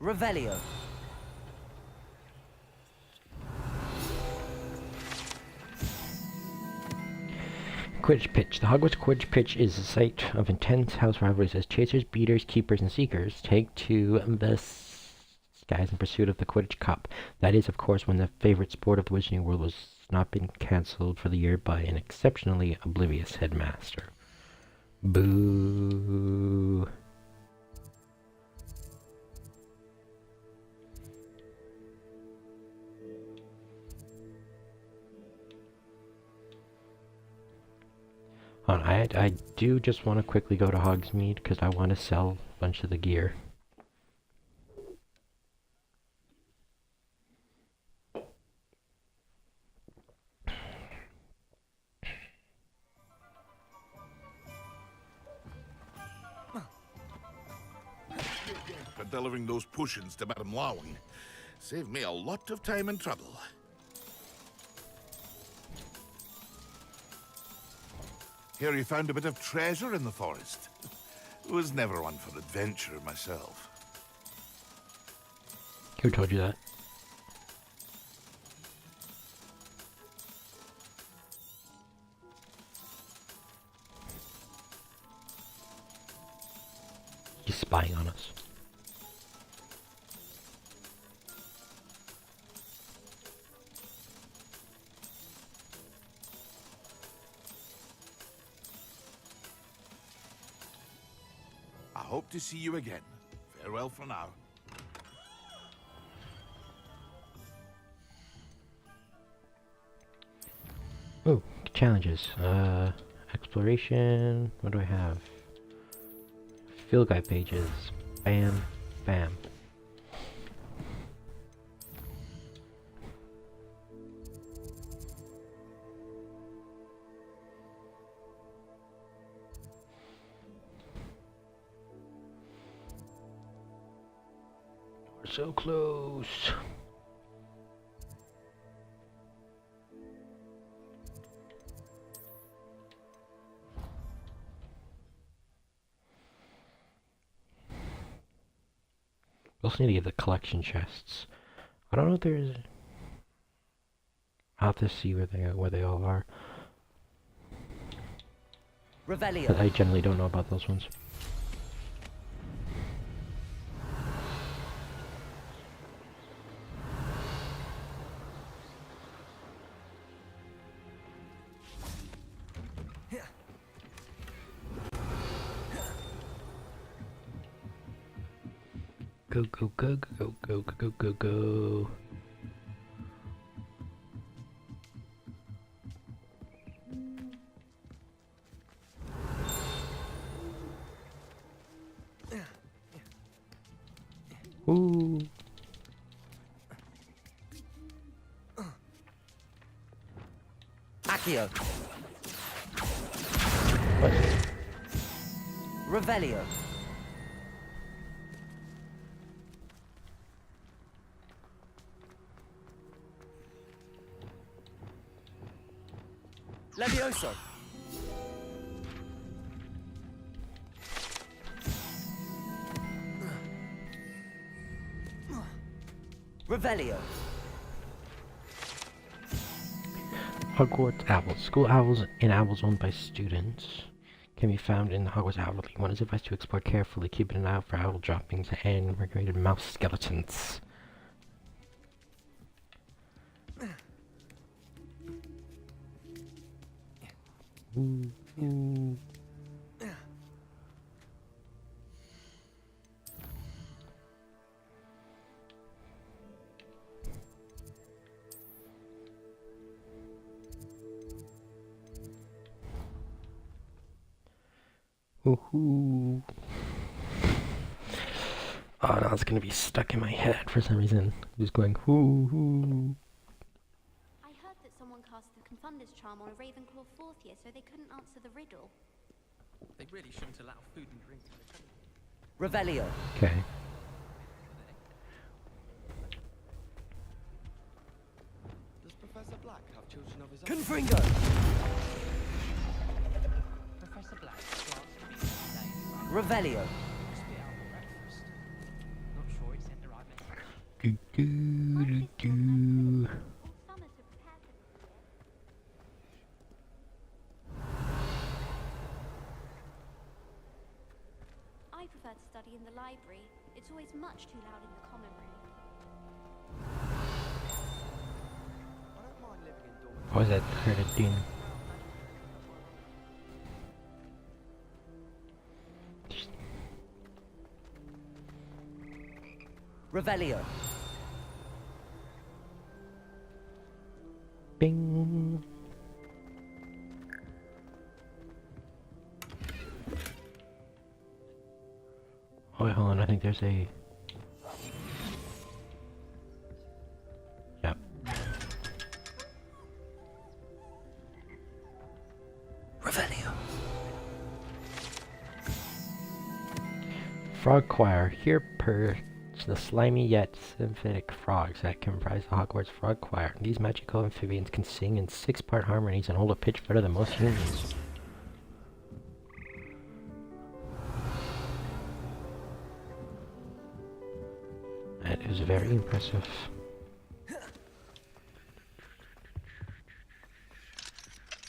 Revelio. Quidditch pitch. The Hogwarts Quidditch pitch is a site of intense house rivalries as chasers, beaters, keepers, and seekers take to the skies in pursuit of the Quidditch Cup. That is, of course, when the favorite sport of the Wizarding World was not been cancelled for the year by an exceptionally oblivious headmaster. Boo. I do just want to quickly go to Hogsmeade because I want to sell a bunch of the gear. For delivering those potions to Madame Lowing. Saved me a lot of time and trouble. Hear you found a bit of treasure in the forest. Was never one for adventure myself. Who told you that? He's spying on us. I hope to see you again. Farewell for now. Oh, challenges. Exploration. What do I have? Field guide pages. Bam. Bam. We're so close. We also need to get the collection chests. I don't know if there's. I'll have to see where they all are. Revelio. But I generally don't know about those ones. Go, go, go, go, go, go, go, go, go. Ooh. Accio. What? Revelio. Levioso. Revelio. Hogwarts Owls. School owls and owls owned by students can be found in the Hogwarts Owl League. One is advised to explore carefully, keeping an eye out for owl droppings and migrated mouse skeletons. Ooh, ooh. Woohoo! Oh, now it's gonna be stuck in my head for some reason. Just going whoo. I heard that someone cast the Confunders charm on a Ravenclaw fourth year, so they couldn't answer the riddle. They really shouldn't allow food and drink in the country. Revelio. Okay. Does Professor Black have children of his own? Confringo. Professor Black's class will be today. Revelio. Must be out for breakfast. Not sure he sent the right I prefer to study in the library. It's always much too loud in the common room. I don't mind living indoors. What was that? Heard a ding. Revelio. Bing. Oh, wait, hold on. I think there's a. Yep. Revelio. Frog Choir. Here perch the slimy yet sympathetic frogs that comprise the Hogwarts Frog Choir. These magical amphibians can sing in 6-part harmonies and hold a pitch better than most humans. That is very impressive.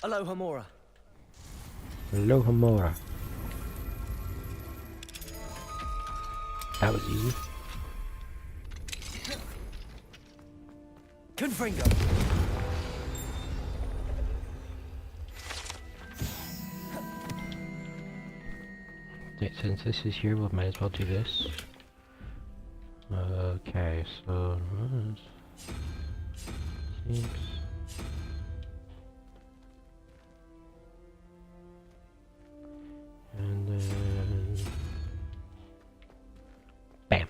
Alohomora. Alohomora. That was easy. Confringo. Since this is here, we might as well do this. Okay, so six. And then bam.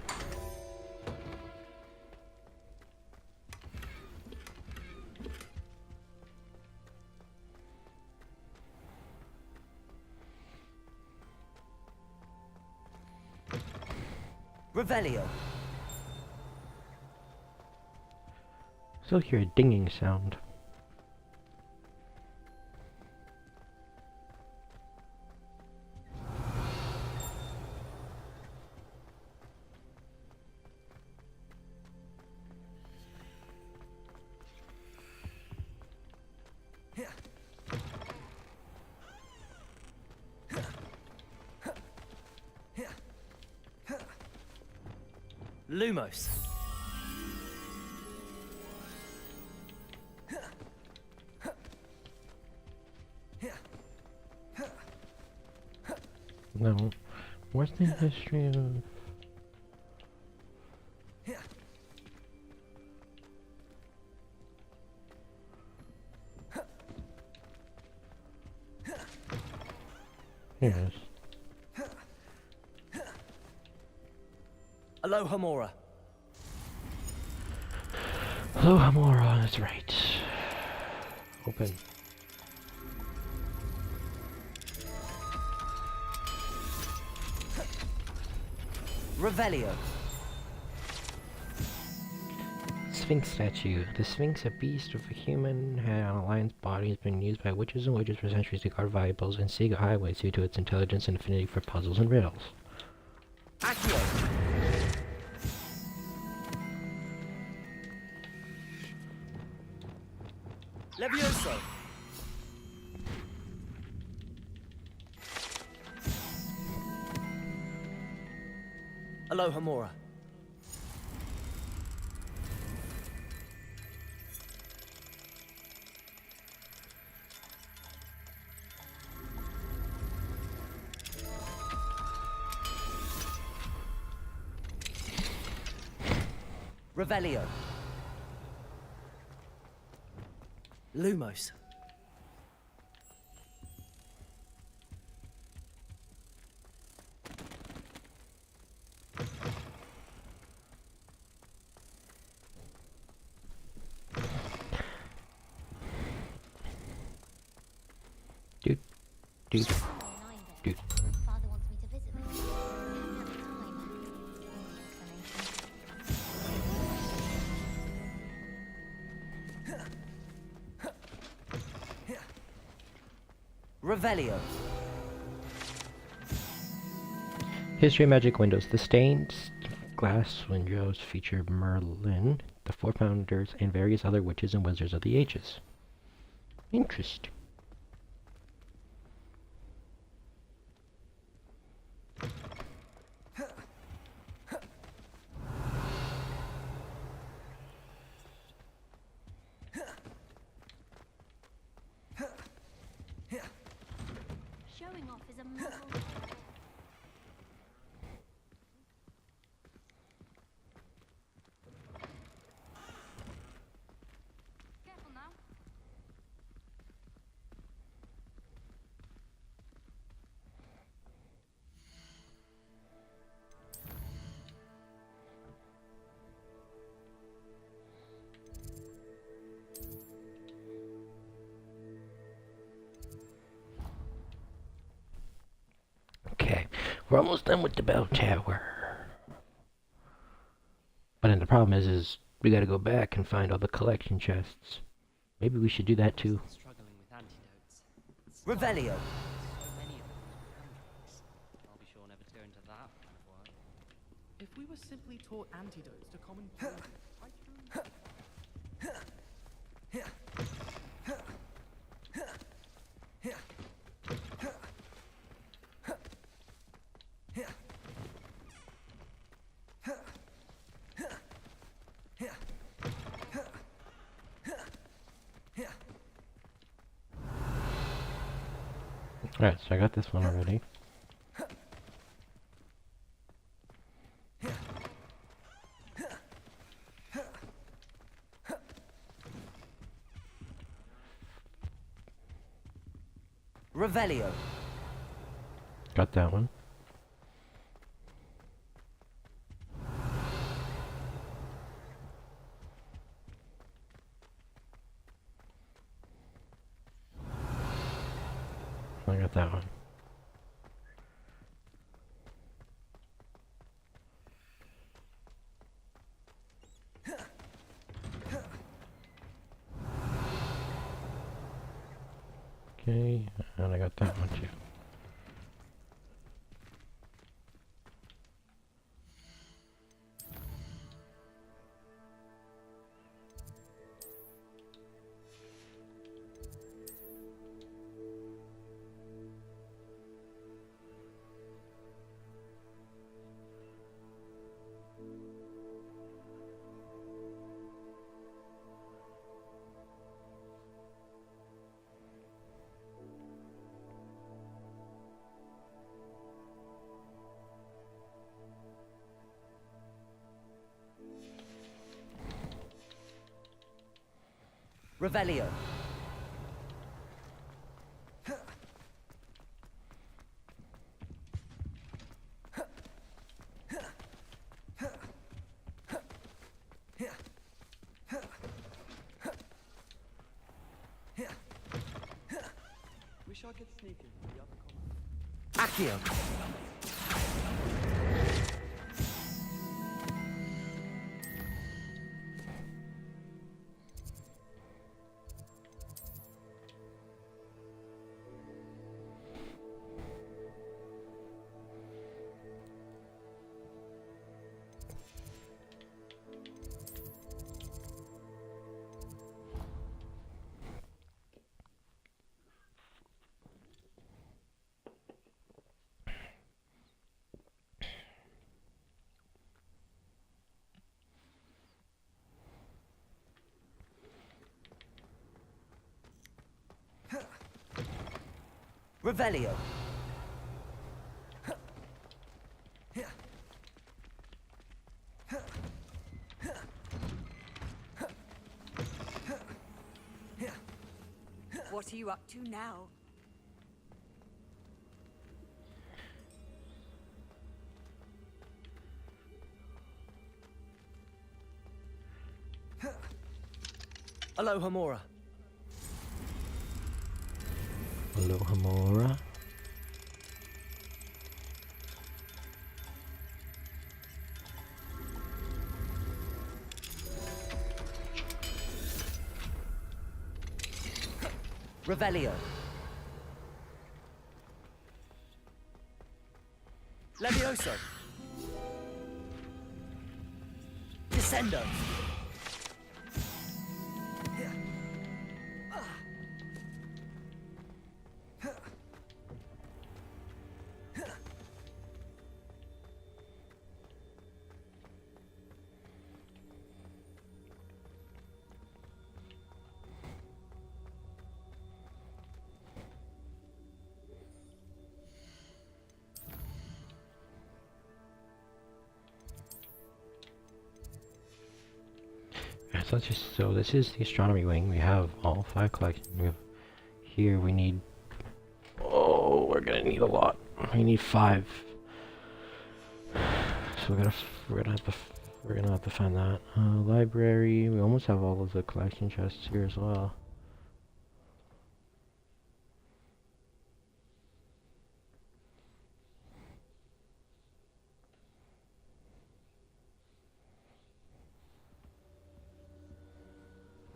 Revelio. Still hear a dinging sound. Lumos. No. What's the history of... Yes. Alohomora. Alohomora, that's right. Open. Revelio. Sphinx statue. The Sphinx, a beast with a human head on a lion's body, has been used by witches and witches for centuries to guard valuables and seek highways due to its intelligence and affinity for puzzles and riddles. Accio. Levioso. Alohomora. Revelio. Lumos. Dude. Dude. Dude. Father wants me to visit them. I haven't had time. Revelio. History of Magic Windows. The stained glass windows feature Merlin, the Four Founders, and various other witches and wizards of the ages. Interesting. Showing off is a moral. Careful now. Okay, we're almost done with the bell tower. But then the problem is we gotta go back and find all the collection chests. Maybe we should do that too. Struggling with antidotes. Revelio. So many of them are androids. I'll be sure never to go into that kind of work. If we were simply taught antidotes to common poisons, I truly... Alright, so I got this one already. Revelio. Got that one. I got that one. Okay, and I got that one too. Revelio. Wish I could sneak into the other Accio. Revelio. What are you up to now? Aloha Mora. Aloha Mora. Revelio. Levioso. Crescendo! So this is the astronomy wing. We have all 5 collections. We have here we need. Oh, we're gonna need a lot. We need 5. So we're gonna have to find that. Library. We almost have all of the collection chests here as well.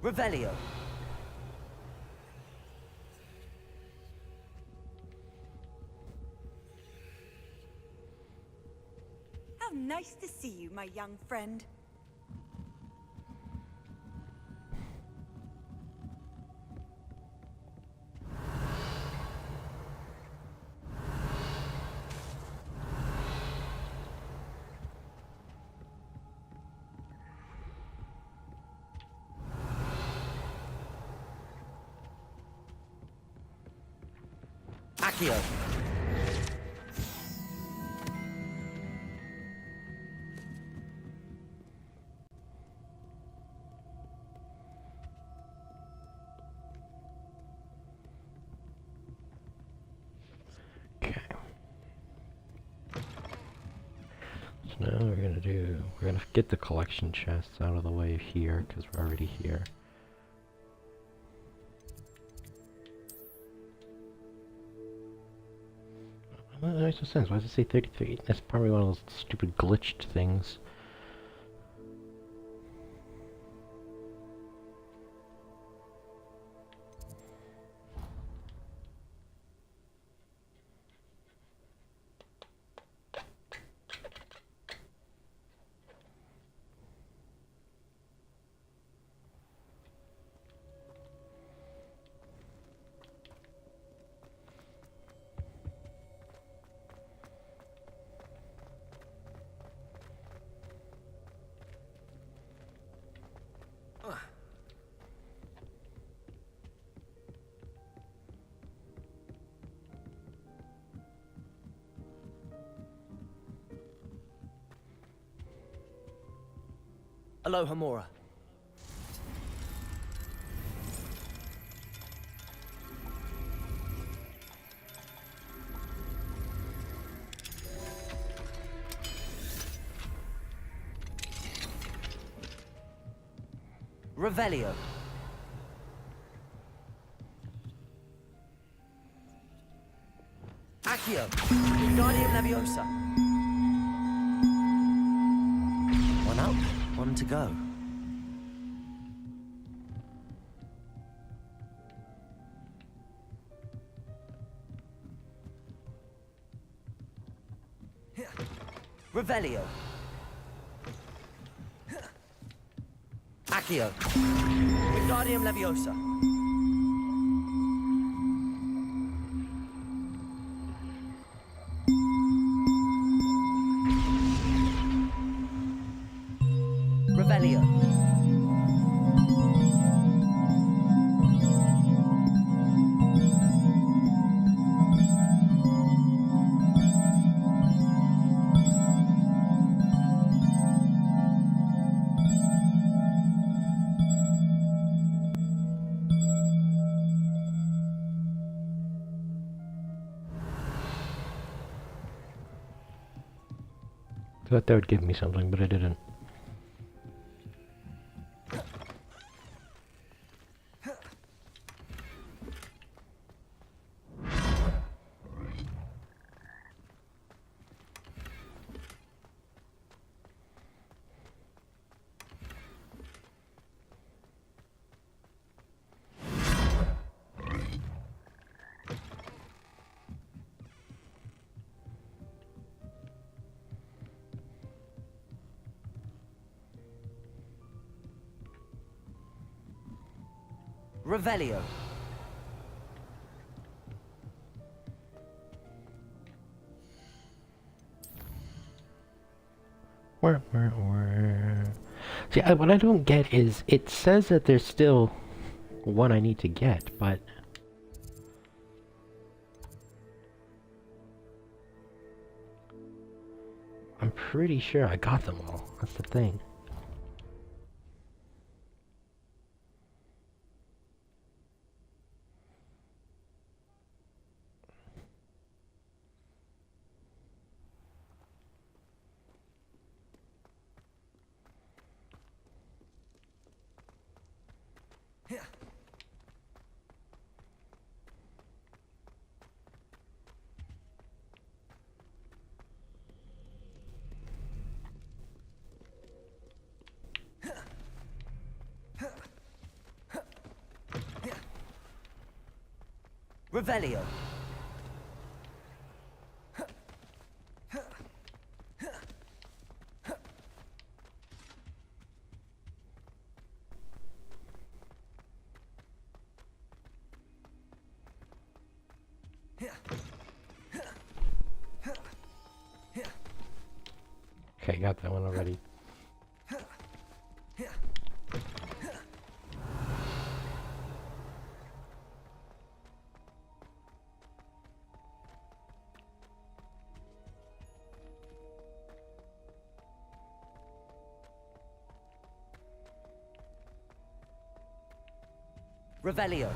Revelio. How nice to see you, my young friend. Accio. Okay. So now we're gonna get the collection chests out of the way here because we're already here. Well, that makes no sense. Why does it say 33? That's probably one of those stupid glitched things. Aloha Mora. Revelio. Accio. Wingardium Leviosa. One up, one to go. Revelio. Accio. Wingardium Leviosa. Revelio. Thought that would give me something, but it didn't. Revelio. See, what I don't get is it says that there's still one I need to get, but I'm pretty sure I got them all. That's the thing. Revelio. Okay, got that one already. Revelio.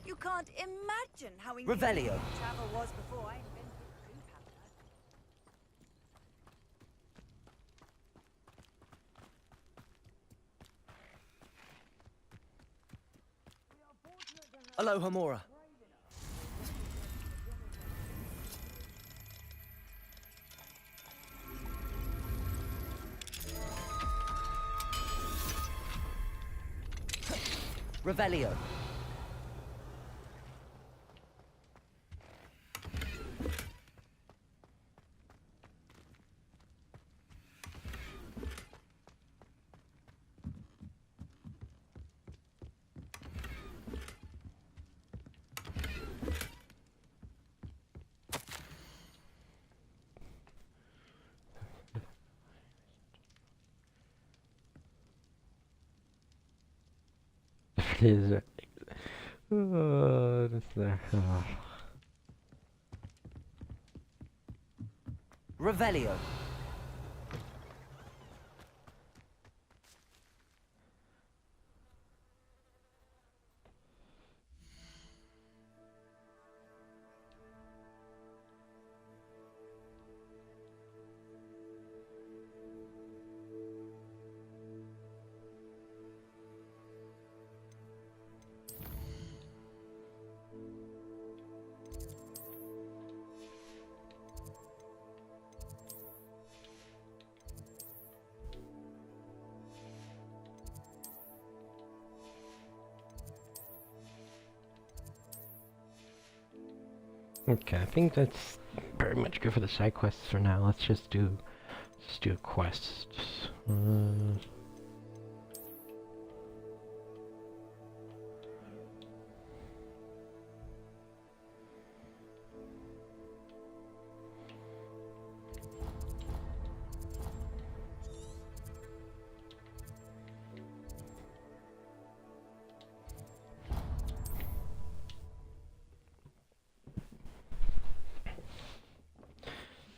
You can't imagine how Revelio. inconvenient travel was before I invented blue powder. Aloha Mora. Revelio. It is. Oh, that's there. Oh. Revelio. Okay, I think that's very much good for the side quests for now. Let's just do a quest.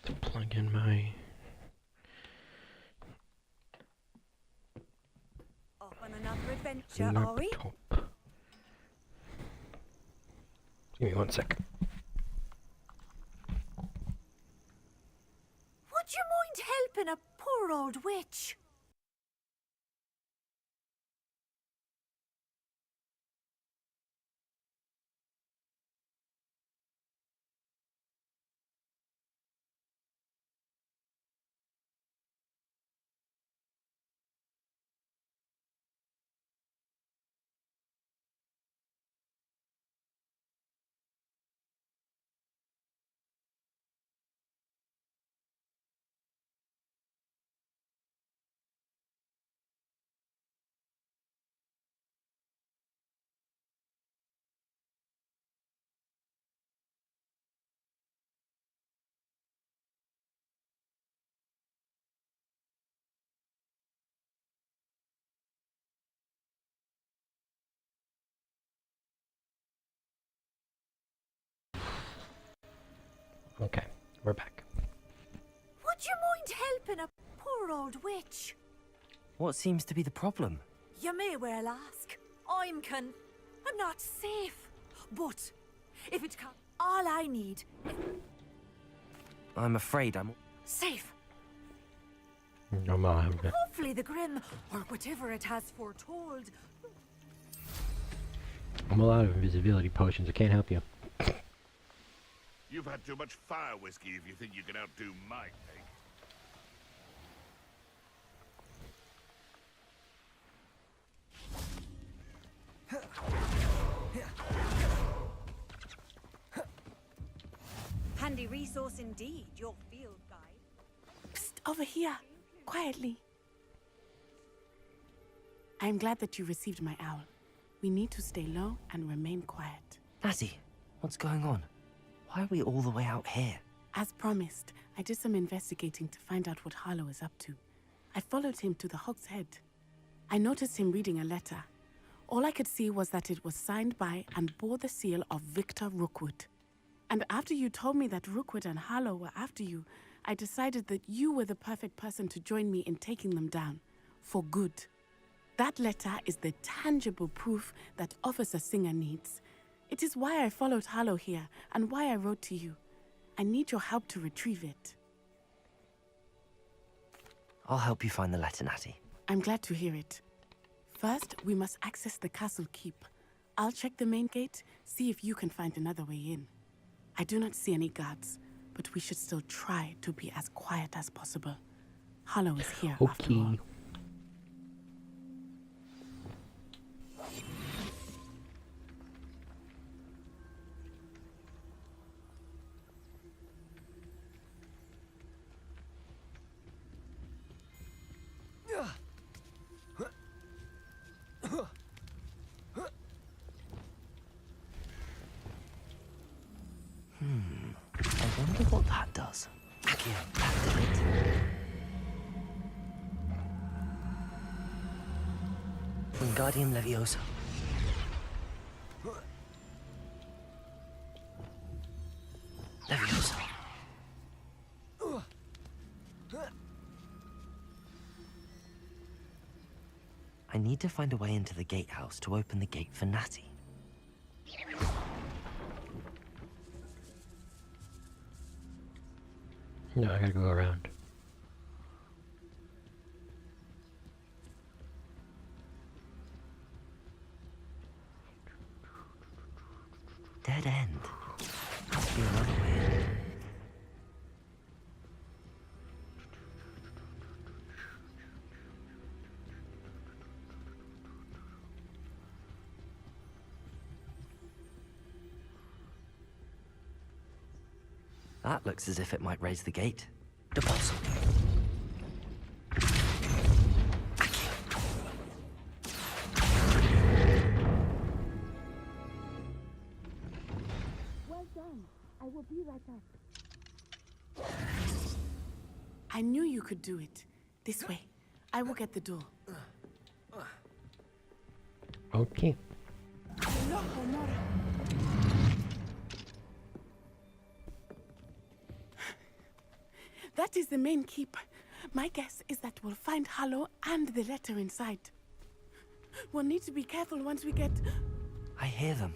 To plug in my Off on another adventure, are we? laptop. Give me 1 sec. Would you mind helping a poor old witch? we're back. Would you mind helping a poor old witch? What seems to be the problem? You may well ask. I'm not safe. But if it comes, all I need is I'm afraid I'm... safe. No, Mom. Hopefully the Grim, or whatever it has foretold. I'm all out of invisibility potions. I can't help you. You've had too much fire whiskey if you think you can outdo my take. Handy resource indeed, your field guide. Psst, over here. Quietly. I am glad that you received my owl. We need to stay low and remain quiet. Natty, what's going on? Why are we all the way out here? As promised, I did some investigating to find out what Harlow is up to. I followed him to the Hog's Head. I noticed him reading a letter. All I could see was that it was signed by and bore the seal of Victor Rookwood. And after you told me that Rookwood and Harlow were after you, I decided that you were the perfect person to join me in taking them down. For good. That letter is the tangible proof that Officer Singer needs. It is why I followed Harlow here, and why I wrote to you. I need your help to retrieve it. I'll help you find the letter, Natty. I'm glad to hear it. First, we must access the castle keep. I'll check the main gate, see if you can find another way in. I do not see any guards, but we should still try to be as quiet as possible. Harlow is here after all. I wonder what that does. Accio, that did it. Wingardium Leviosa. Leviosa. I need to find a way into the gatehouse to open the gate for Natty. No, I gotta go around. Dead end. Must be another way in. That looks as if it might raise the gate. Deposit. Well done. I will be right up. I knew you could do it. This way. I will get the door. Okay. No, Honora. That is the main keep. My guess is that we'll find Harlow and the letter inside. We'll need to be careful once we get... I hear them.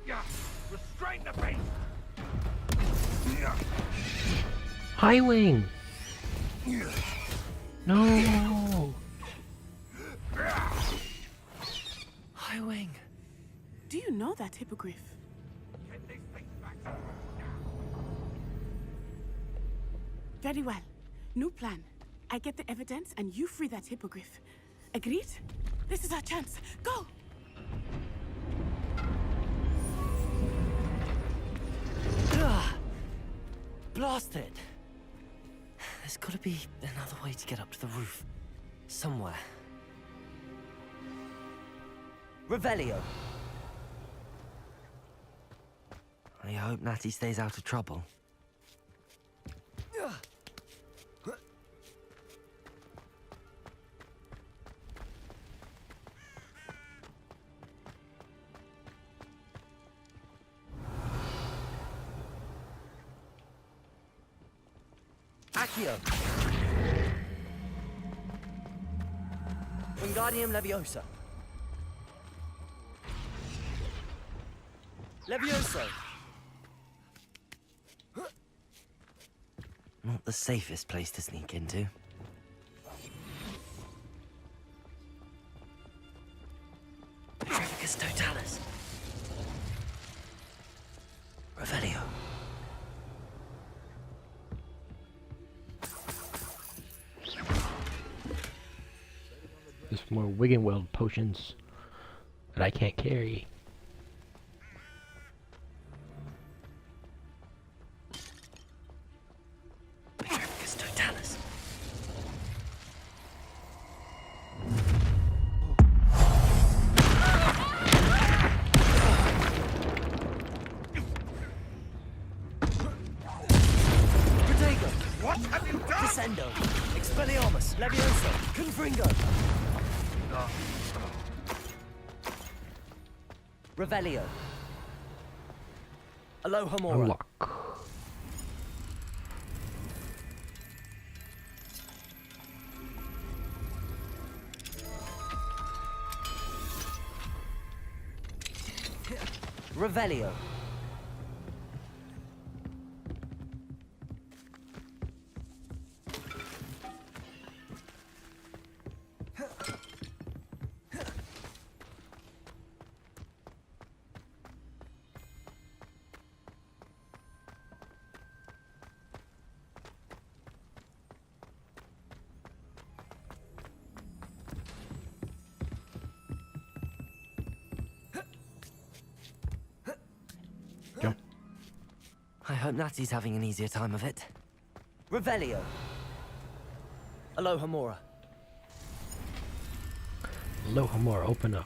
Yeah, restrain the beast! High Wing! No! High Wing. Do you know that hippogriff? Very well. New plan. I get the evidence and you free that hippogriff. Agreed? This is our chance. Go! Blast it! There's gotta be another way to get up to the roof. Somewhere. Revelio! I hope Natty stays out of trouble. Accio. Wingardium Leviosa. Levioso. Not the safest place to sneak into. Petrificus Totalis. Revelio. There's more Wiggenweld potions that I can't carry. Petrificus Totalis. Protego. What have you done? Descendo. Expelliarmus. Levioso. Confringo. Revelio. Alohomora. Unlock. Revelio. Jump. I hope Natty's having an easier time of it. Revelio. Alohomora. Lohamore, open up.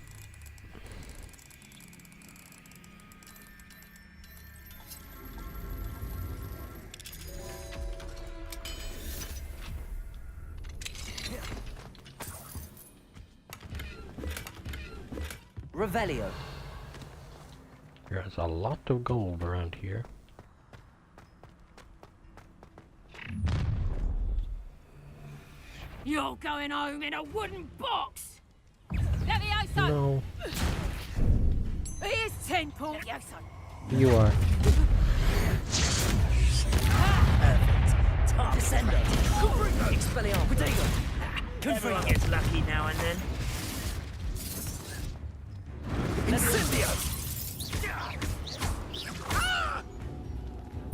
Revelio. There's a lot of gold around here. You're going home in a wooden box! Levioso! No, Here's 10 points! Levioso! you are. Descendo. Expelliarmus. Protego. Everyone gets lucky now and then. Incendio.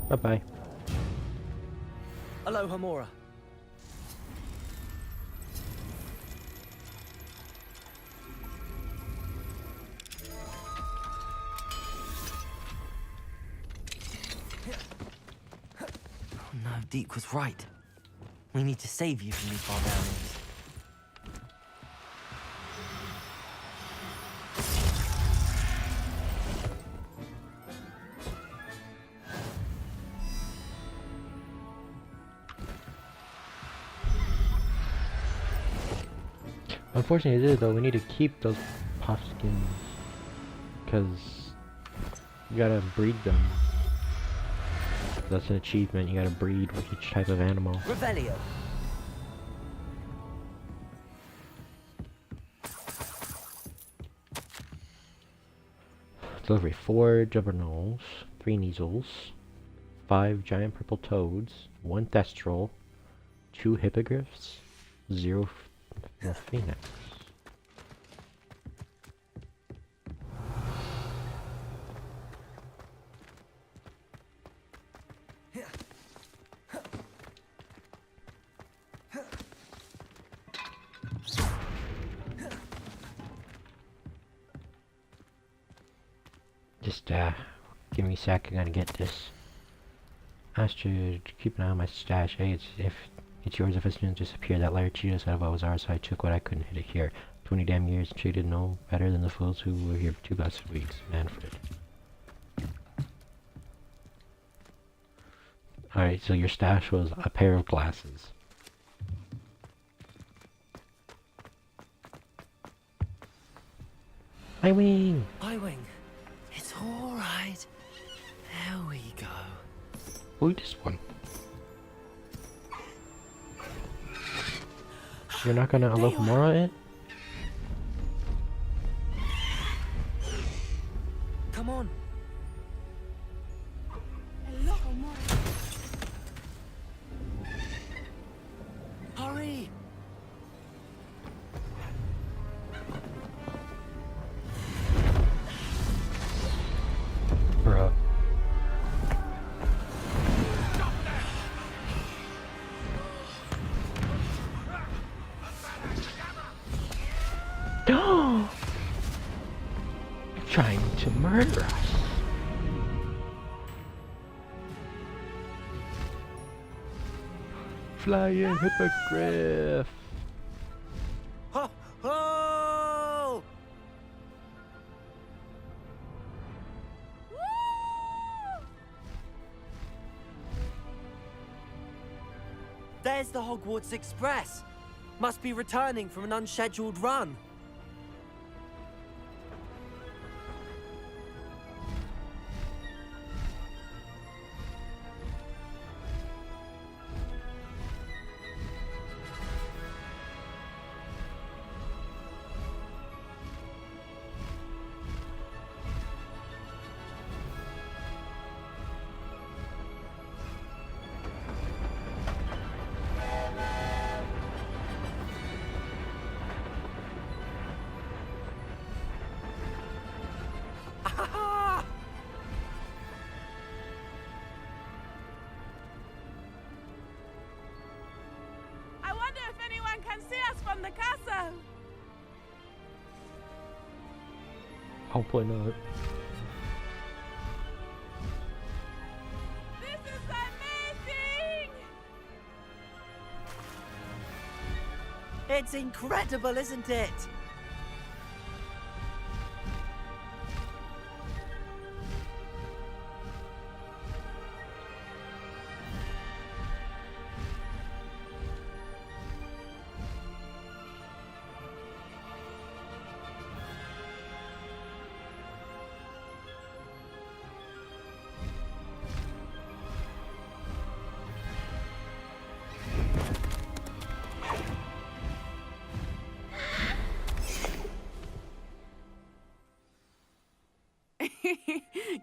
Bye bye. Alohomora. Oh no, Deke was right. We need to save you from these barbarians. Unfortunately, it is though. We need to keep those puffskins because you gotta breed them. That's an achievement. You gotta breed with each type of animal. Revelio. Delivery: 4 Jubberknolls, 3 Neasels, 5 giant purple toads, 1 Thestral, 2 Hippogriffs, 0 Phoenix. Just give me a sec, I gotta get this. Asked you to keep an eye on my stash. Hey, it's yours if it's gonna disappear. That liar cheated us out of what was ours, so I took what I couldn't hit it here. 20 damn years, and she didn't know better than the fools who were here for 2 blessed weeks. Manfred. Alright, so your stash was a pair of glasses. My wing! My wing. It's alright. There we go. Oh, this one. You're not gonna Alohomora it? Come on. Hurry! Bruh. You're trying to murder us. Flying hippogriff. Ho ho! There's the Hogwarts Express. Must be returning from an unscheduled run. I wonder if anyone can see us from the castle. Hopefully not. This is amazing! It's incredible, isn't it?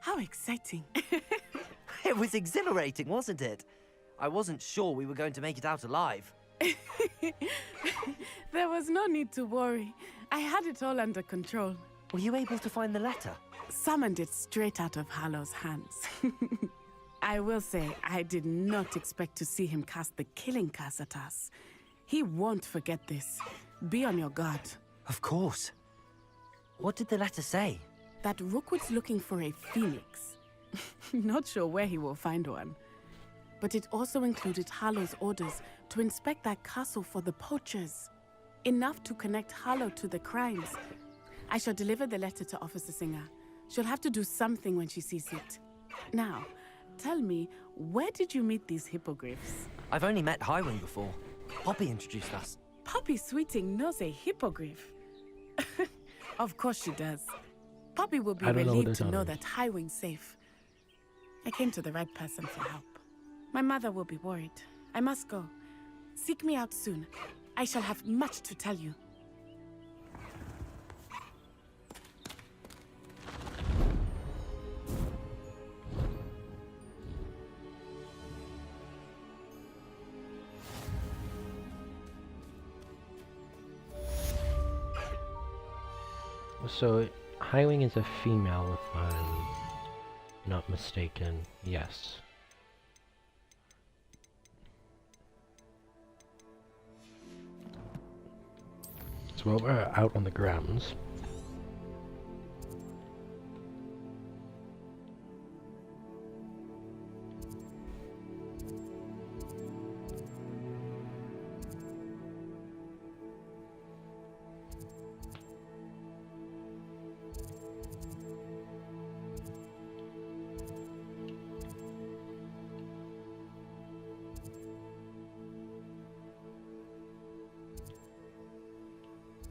How exciting. It was exhilarating, wasn't it? I wasn't sure we were going to make it out alive. There was no need to worry. I had it all under control. Were you able to find the letter? Summoned it straight out of Hallow's hands. I will say, I did not expect to see him cast the killing curse at us. He won't forget this. Be on your guard. Of course. What did the letter say? That Rookwood's looking for a phoenix. Not sure where he will find one. But it also included Hallow's orders to inspect that castle for the poachers. Enough to connect Hallow to the crimes. I shall deliver the letter to Officer Singer. She'll have to do something when she sees it. Now, tell me, where did you meet these hippogriffs? I've only met Highwing before. Poppy introduced us. Poppy Sweeting knows a hippogriff. Of course she does. Poppy will be relieved to know that Highwing's safe. I came to the right person for help. My mother will be worried. I must go. Seek me out soon. I shall have much to tell you. So, Highwing is a female, if I'm not mistaken. Yes. So while we're out on the grounds,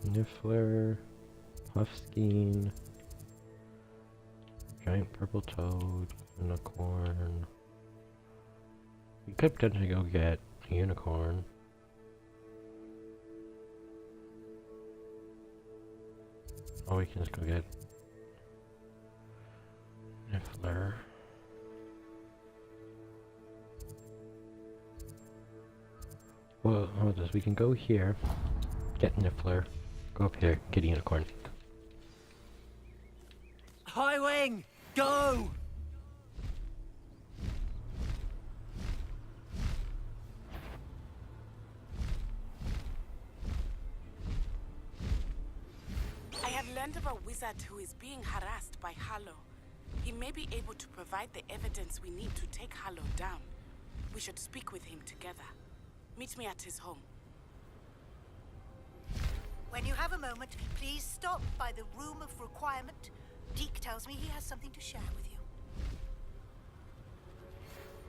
Niffler, Puffskein, Giant Purple Toad, Unicorn. We could potentially go get a unicorn. Oh, we can just go get Niffler. Well, hold this. We can go here, get Niffler, go up here, get a unicorn. High Wing, go! I have learned of a wizard who is being harassed by Harlow. He may be able to provide the evidence we need to take Harlow down. We should speak with him together. Meet me at his home. When you have a moment, please stop by the Room of Requirement. Deke tells me he has something to share with you.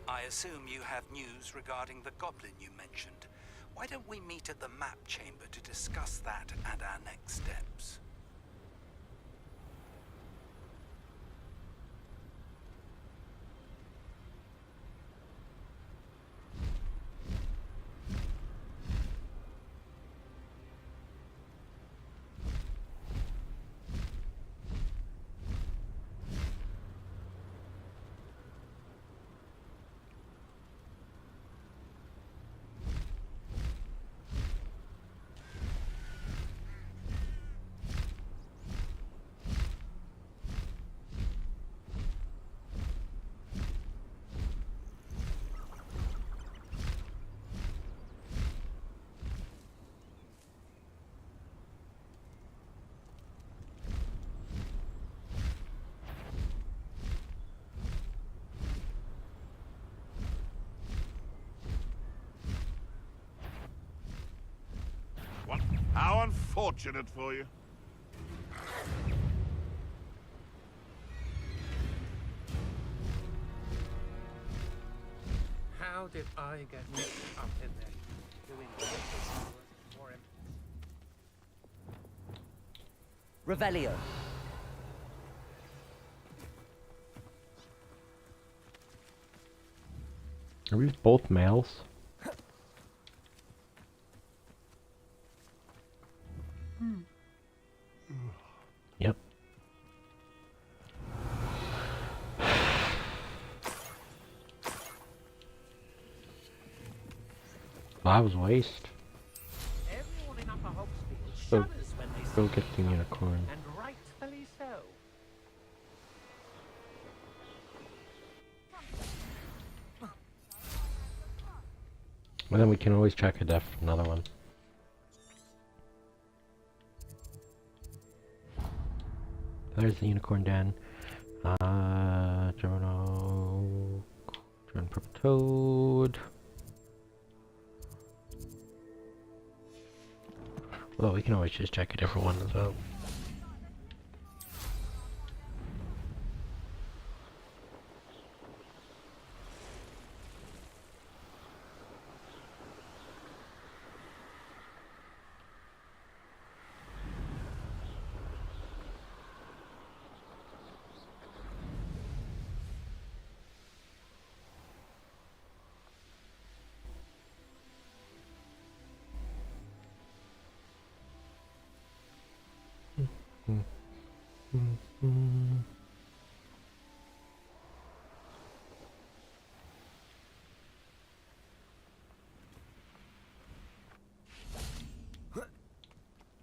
I assume you have news regarding the goblin you mentioned. Why don't we meet at the map chamber to discuss that and our next steps? How unfortunate for you. How did I get mixed up in there? Doing this for him. Revelio. Are we both males? Yep. Well, that was a waste. Everyone in Upper Hogsfield So, shudders when they go see get the it, unicorn. and rightfully so. Well, then we can always check a def for another one. There's the unicorn den. Journal. Purple Toad. Well, we can always just check a different one as well.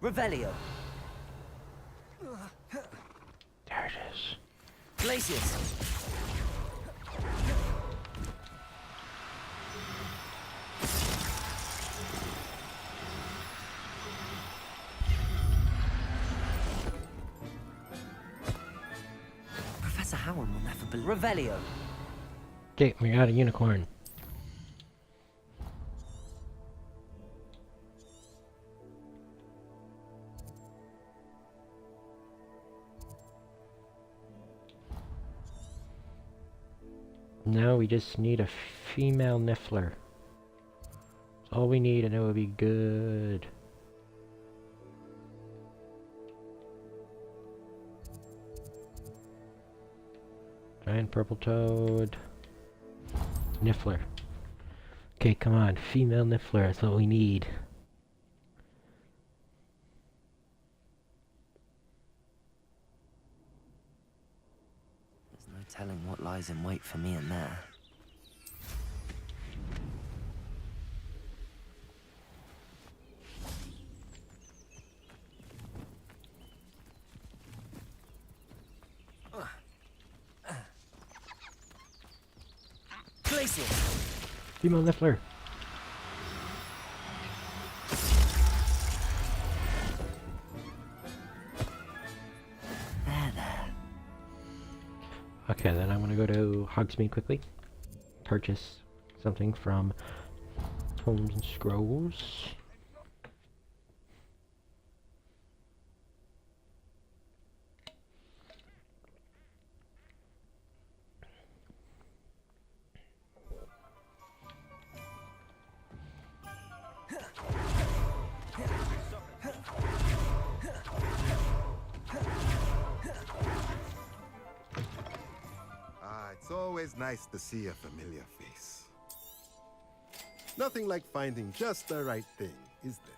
Revelio. There it is. Glacius. Professor Howard will never believe. Revelio. Okay, we got a unicorn. Now we just need a female Niffler. That's all we need and it would be good. Giant purple toad. Niffler. Okay, come on. Female Niffler, that's what we need. lies in wait for me in there. Place it! Female Niffler. Okay, then I'm gonna go to Hogsmeade quickly. Purchase something from Tomes and Scrolls. It's always nice to see a familiar face. Nothing like finding just the right thing, is there?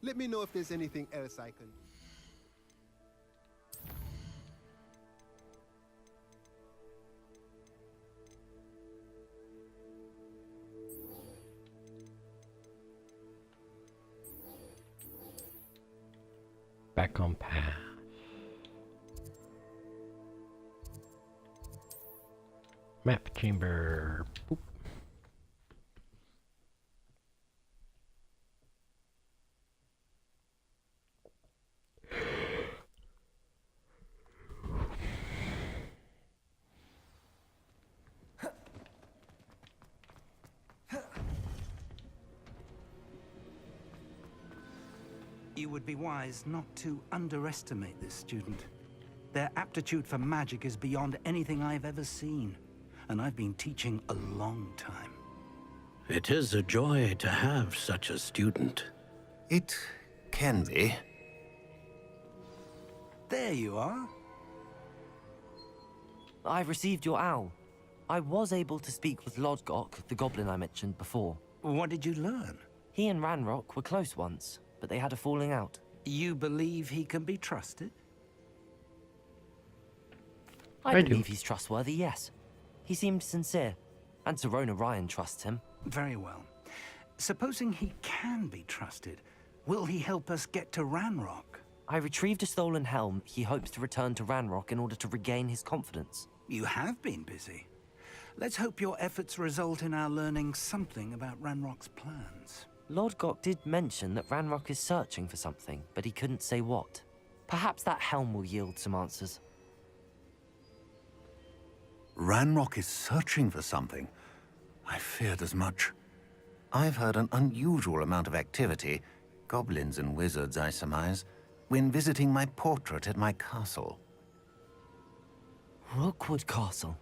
Let me know if there's anything else I can... Back on path. Map chamber. Boop. You would be wise not to underestimate this student. Their aptitude for magic is beyond anything I've ever seen, and I've been teaching a long time. It is a joy to have such a student. It can be. There you are. I've received your owl. I was able to speak with Lodgok, the goblin I mentioned before. What did you learn? He and Ranrock were close once, but they had a falling out. You believe he can be trusted? I believe he's trustworthy, yes. He seemed sincere, and Serona Ryan trusts him. Very well. Supposing he can be trusted, will he help us get to Ranrock? I retrieved a stolen helm. He hopes to return to Ranrock in order to regain his confidence. You have been busy. Let's hope your efforts result in our learning something about Ranrock's plans. Lodgok did mention that Ranrock is searching for something, but he couldn't say what. Perhaps that helm will yield some answers. Ranrock is searching for something. I feared as much. I've heard an unusual amount of activity, goblins and wizards, I surmise, when visiting my portrait at my castle. Rookwood Castle?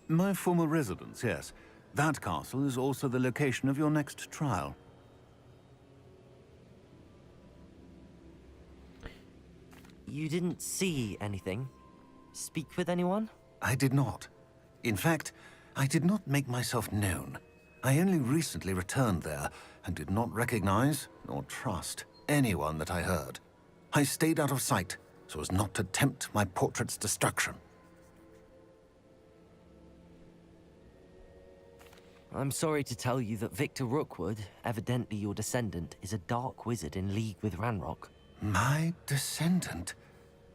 My former residence, yes. That castle is also the location of your next trial. You didn't see anything? Speak with anyone? I did not. In fact, I did not make myself known. I only recently returned there and did not recognize nor trust anyone that I heard. I stayed out of sight so as not to tempt my portrait's destruction. I'm sorry to tell you that Victor Rookwood, evidently your descendant, is a dark wizard in league with Ranrock. My descendant?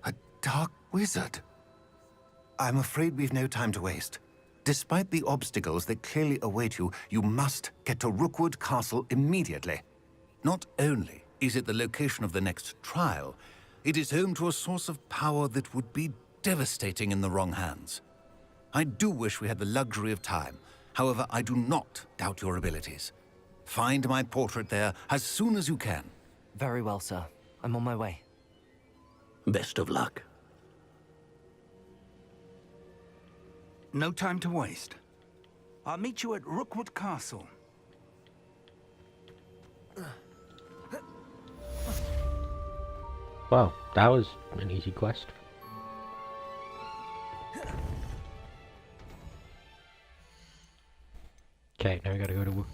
A dark wizard? I'm afraid we've no time to waste. Despite the obstacles that clearly await you, you must get to Rookwood Castle immediately. Not only is it the location of the next trial, it is home to a source of power that would be devastating in the wrong hands. I do wish we had the luxury of time. However, I do not doubt your abilities. Find my portrait there as soon as you can. Very well, sir. I'm on my way. Best of luck. No time to waste. I'll meet you at Rookwood Castle. Wow, that was an easy quest. Okay, now we gotta go to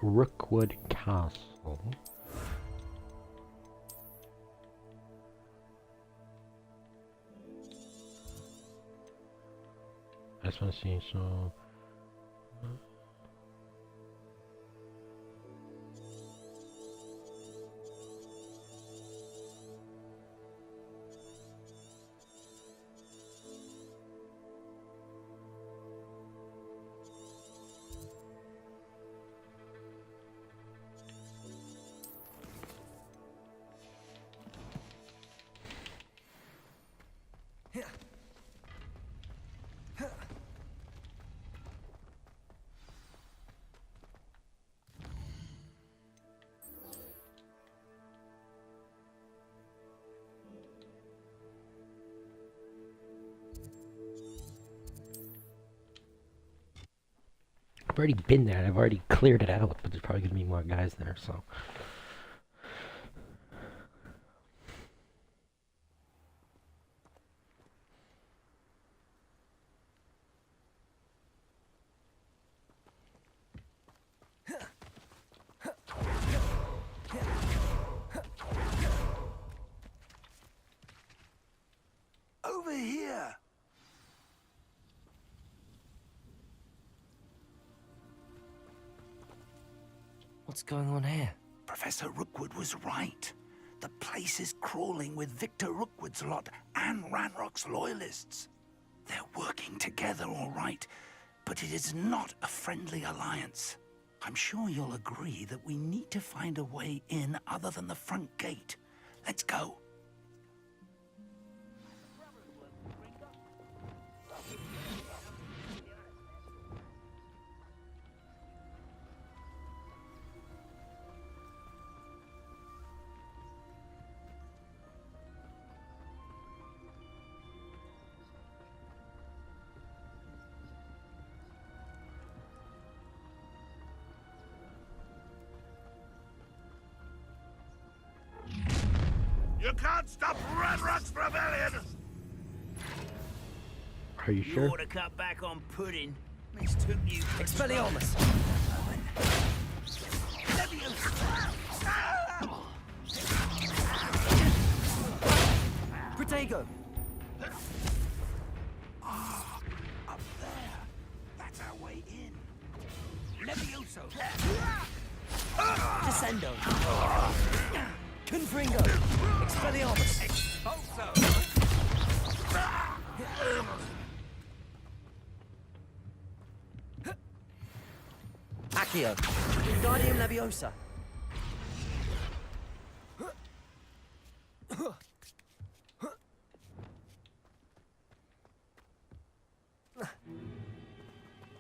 Rookwood Castle. I just want to see, so... I've already been there, I've already cleared it out, but there's probably gonna be more guys there, so... Over here! What's going on here? Professor Rookwood was right. The place is crawling with Victor Rookwood's lot and Ranrock's loyalists. They're working together, all right, but it is not a friendly alliance. I'm sure you'll agree that we need to find a way in other than the front gate. Let's go. You can't stop Ranrock's rebellion! Are you sure? You ought to cut back on pudding. Mistook you for Expelliarmus! Protego! Ah, up there. That's our way in. Levioso! Descendo! Confringo! Expelliarmus! Accio! Wingardium Leviosa!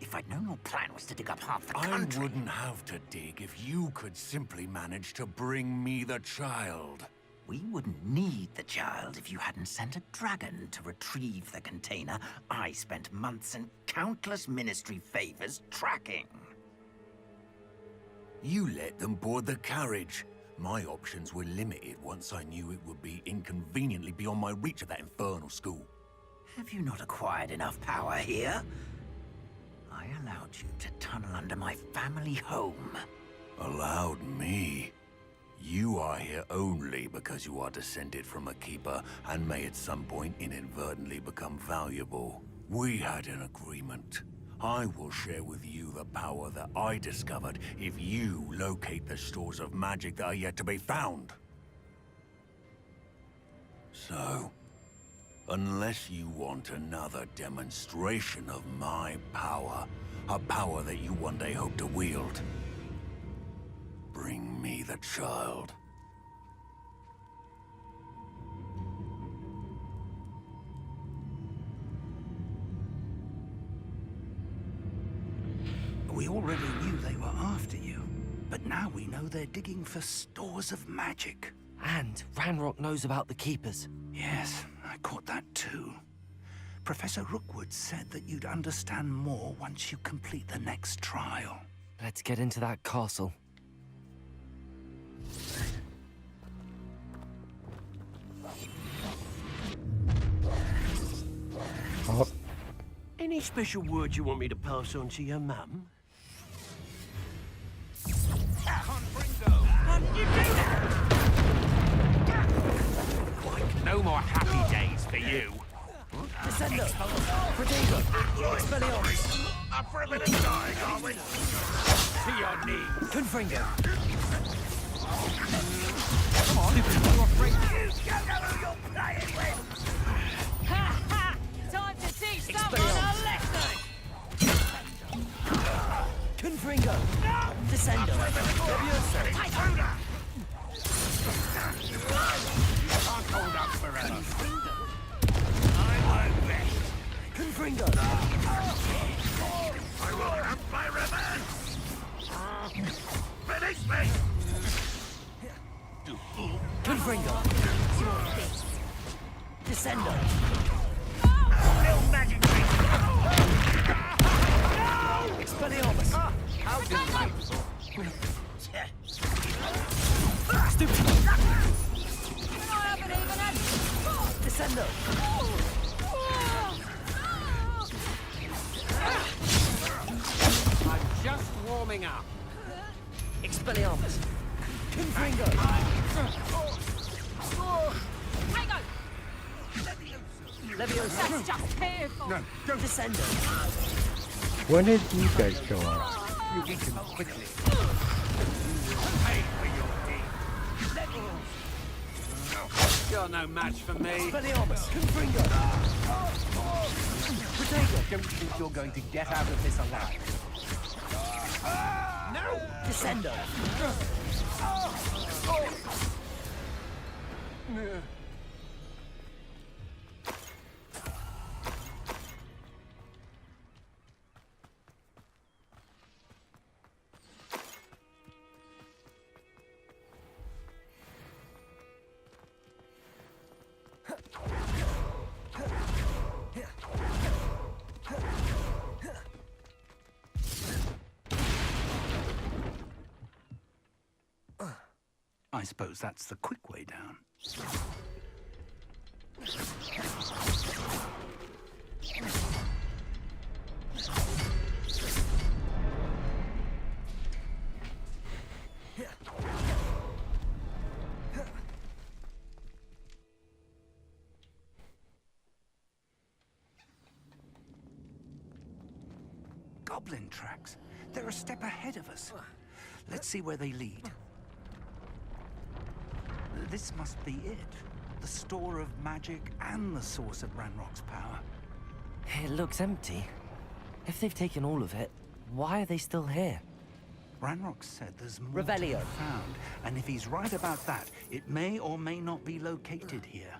If I'd known your plan was to dig up half the I country... wouldn't have to dig if you could simply manage to bring me the child. We wouldn't need the child if you hadn't sent a dragon to retrieve the container I spent months and countless ministry favors tracking. You let them board the carriage. My options were limited once I knew it would be inconveniently beyond my reach of that infernal school. Have you not acquired enough power here? I allowed you to tunnel under my family home. Allowed me? You are here only because you are descended from a keeper and may at some point inadvertently become valuable. We had an agreement. I will share with you the power that I discovered if you locate the stores of magic that are yet to be found. So, unless you want another demonstration of my power, a power that you one day hope to wield, bring me the child. We already knew they were after you, but now we know they're digging for stores of magic. And Ranrock knows about the Keepers. Yes, I caught that too. Professor Rookwood said that you'd understand more once you complete the next trial. Let's get into that castle. Any special words you want me to pass on to your mum? No more happy days for you. Descendo! Protego! Expelliarmus! Up for a bit of dying, are we? To your knees. Confringo! Come on, you're afraid. You don't know who you're playing with. Ha ha! Time to teach someone a lesson! Confringo! Descendo! Levioso! Can't hold up forever. I won't rest. Confringo! I will have my revenge. Finish me. Confringo! Descendo! Little magic trick. Expelliarmus! How do Stupid! I haven't even had... Descendo! I'm just warming up. Expelliarmus! Confringo! Hang on! Levioso! That's just careful! No, don't. Descendo! When did you guys show up? You weaken quickly. Pay for your deed. You're no match for me. Expelliarmus! Confringo! Protego! Don't think you're going to get out of this alive. No! Descendo! I suppose that's the quick way down. Goblin tracks. They're a step ahead of us. Let's see where they lead. This must be it. The store of magic and the source of Ranrock's power. It looks empty. If they've taken all of it, why are they still here? Ranrock said there's more Revelio. to be found, and if he's right about that, it may or may not be located here.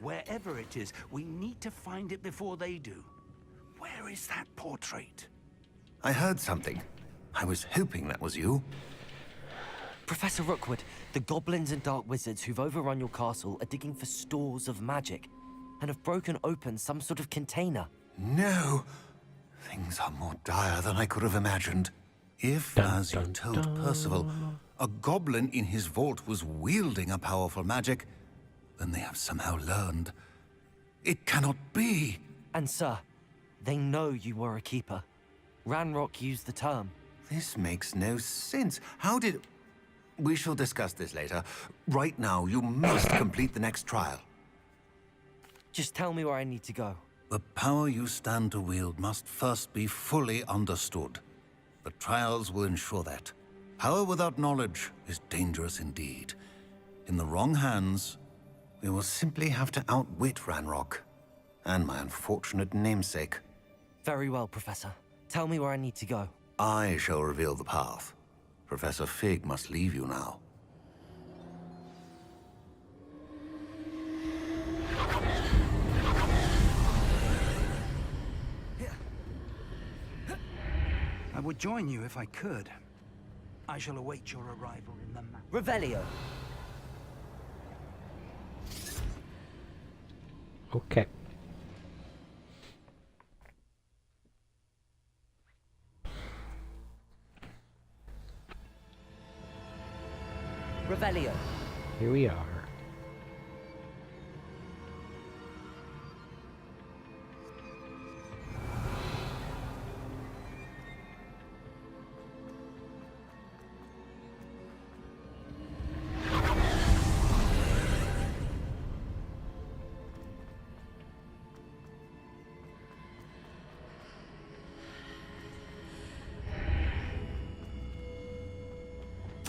Wherever it is, we need to find it before they do. Where is that portrait? I heard something. I was hoping that was you. Professor Rookwood, the goblins and dark wizards who've overrun your castle are digging for stores of magic and have broken open some sort of container. No! Things are more dire than I could have imagined. If, as you told Percival, a goblin in his vault was wielding a powerful magic, then they have somehow learned. It cannot be! And sir, they know you were a keeper. Ranrock used the term. This makes no sense. How did... We shall discuss this later. Right now, you must complete the next trial. Just tell me where I need to go. The power you stand to wield must first be fully understood. The trials will ensure that. Power without knowledge is dangerous indeed. In the wrong hands, we will simply have to outwit Ranrock and my unfortunate namesake. Very well, Professor. Tell me where I need to go. I shall reveal the path. Professor Fig must leave you now. I would join you if I could. I shall await your arrival in the map. Revelio. Okay. Revelio. Here we are.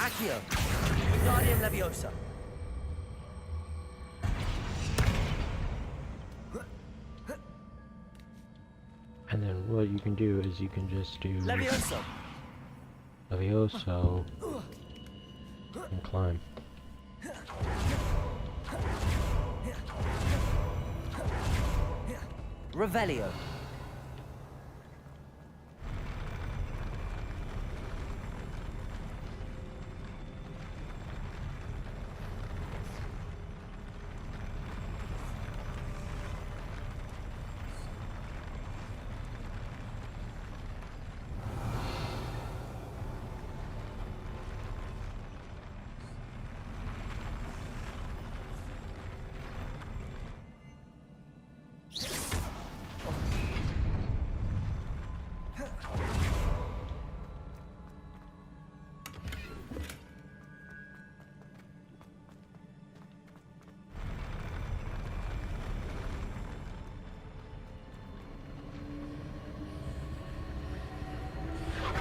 Accio. Wingardium Leviosa. And then what you can do is you can just do Levioso. Levioso and climb. Revelio.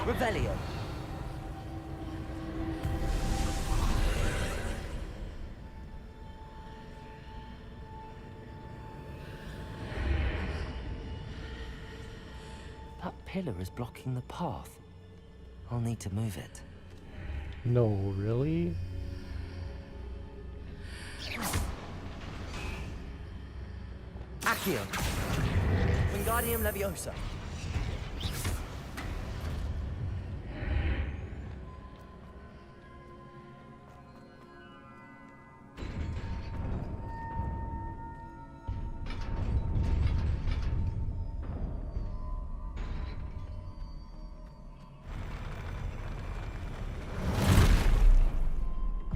Revelio. That pillar is blocking the path. I'll need to move it. No, really? Accio. Wingardium Leviosa.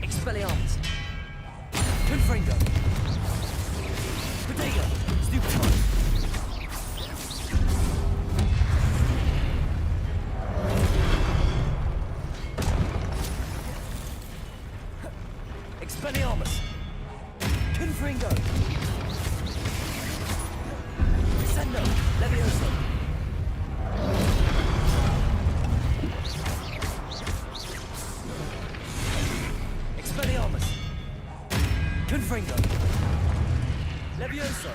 Expelliarmus. Confringo. Protego. Stupefy. Expelliarmus. Confringo. Descendo. Levioso. Expelliarmus. Confringo. Levioso.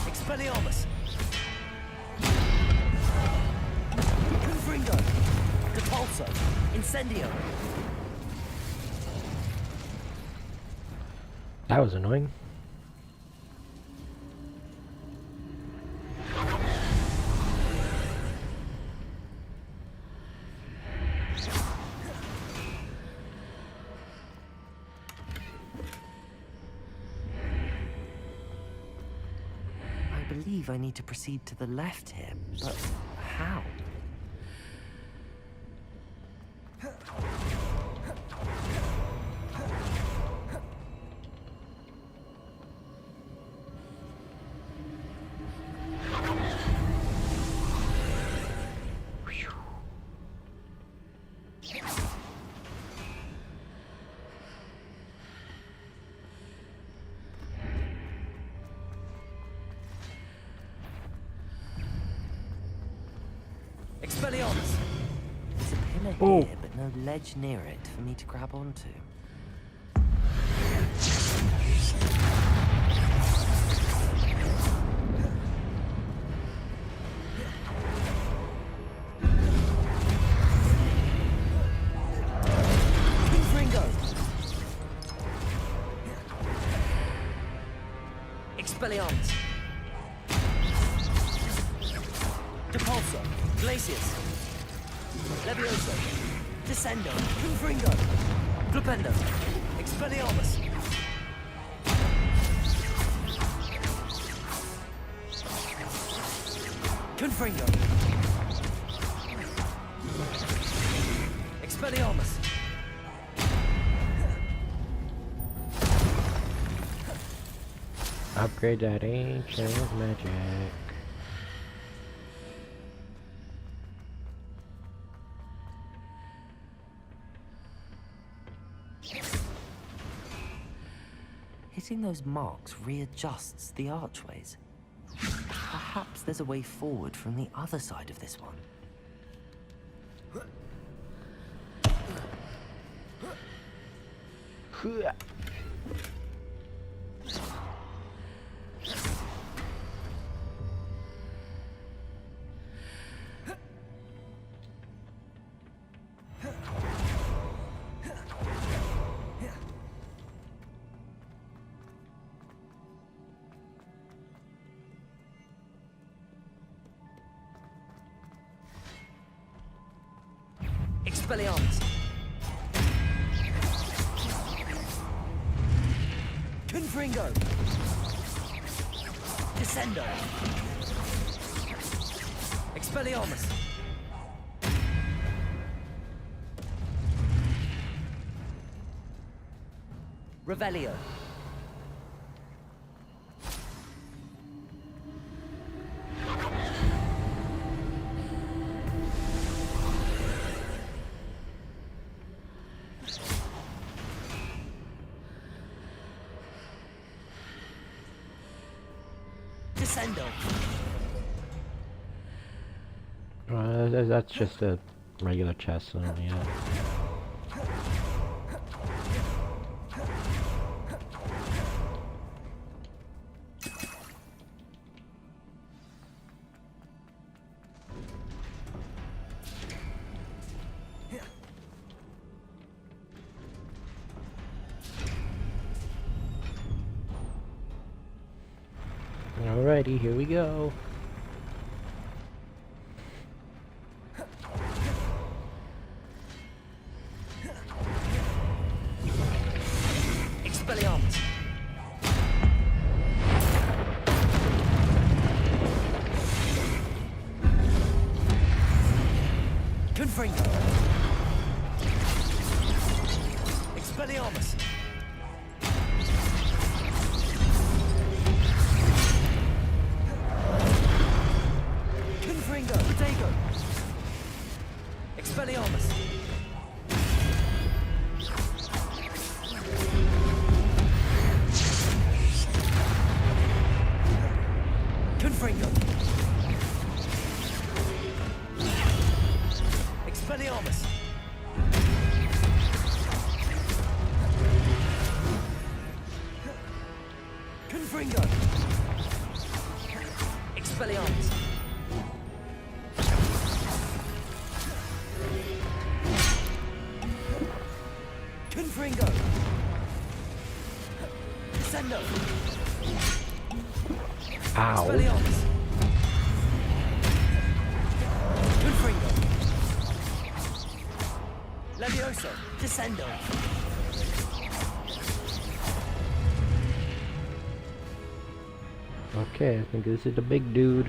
Expelliarmus. Confringo. Depulso. Incendio. That was annoying. I believe I need to proceed to the left here, but how? Expelliarmus! There's a pillar here, but no ledge near it for me to grab onto. Confringo! Expelliarmus! Depulso! Glacius! Levioso! Descendo! Confringo! Flipendo! Expelliarmus! Confringo! Expelliarmus! Upgrade that ancient magic. Hitting those marks readjusts the archways. perhaps there's a way forward from the other side of this one. Expelliarmus! Confringo! Descendo! Expelliarmus! Revelio! Descendo! That's just a regular chest, so yeah. Alrighty, here we go. Expelliarmus! Confringo! Expelliarmus! Confringo! Potato! Expelliarmus! Confringo! Expelliarmus! Confringo! Expelliarmus! Confringo! Descendo! Ow. Expelliarmus! Confringo! Levioso! Descendo! Okay, I think this is the big dude.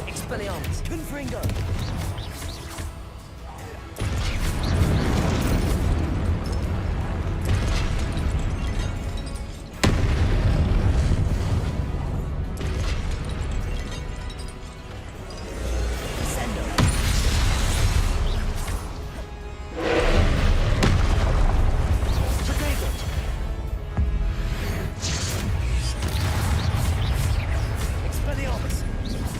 Expelliarmus! Confringo! Descendo! Potato! Expelliarmus! Confringo!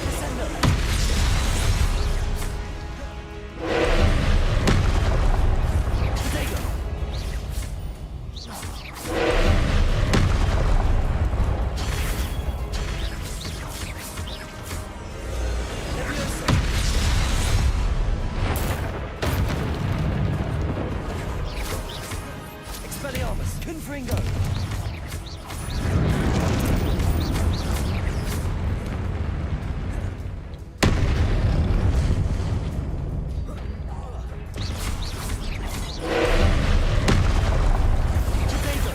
Descendo! Potato! Levioso! Expelliarmus! Confringo! Potato!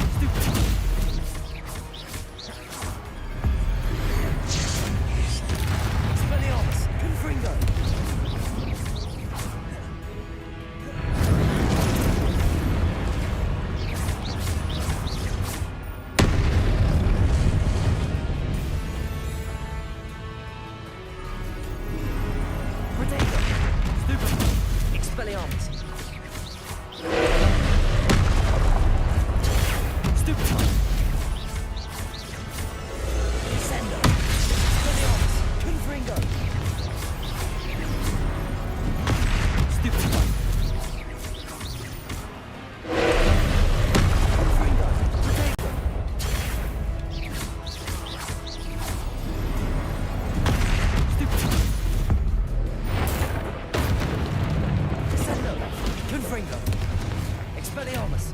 Stupid! Expelliarmus! Confringo! Expelliarmus! Stupefy! Descendo! Expelliarmus! Confringo! Stupefy! Confringo! Protego! Stupefy! Descendo! Confringo! Expelliarmus!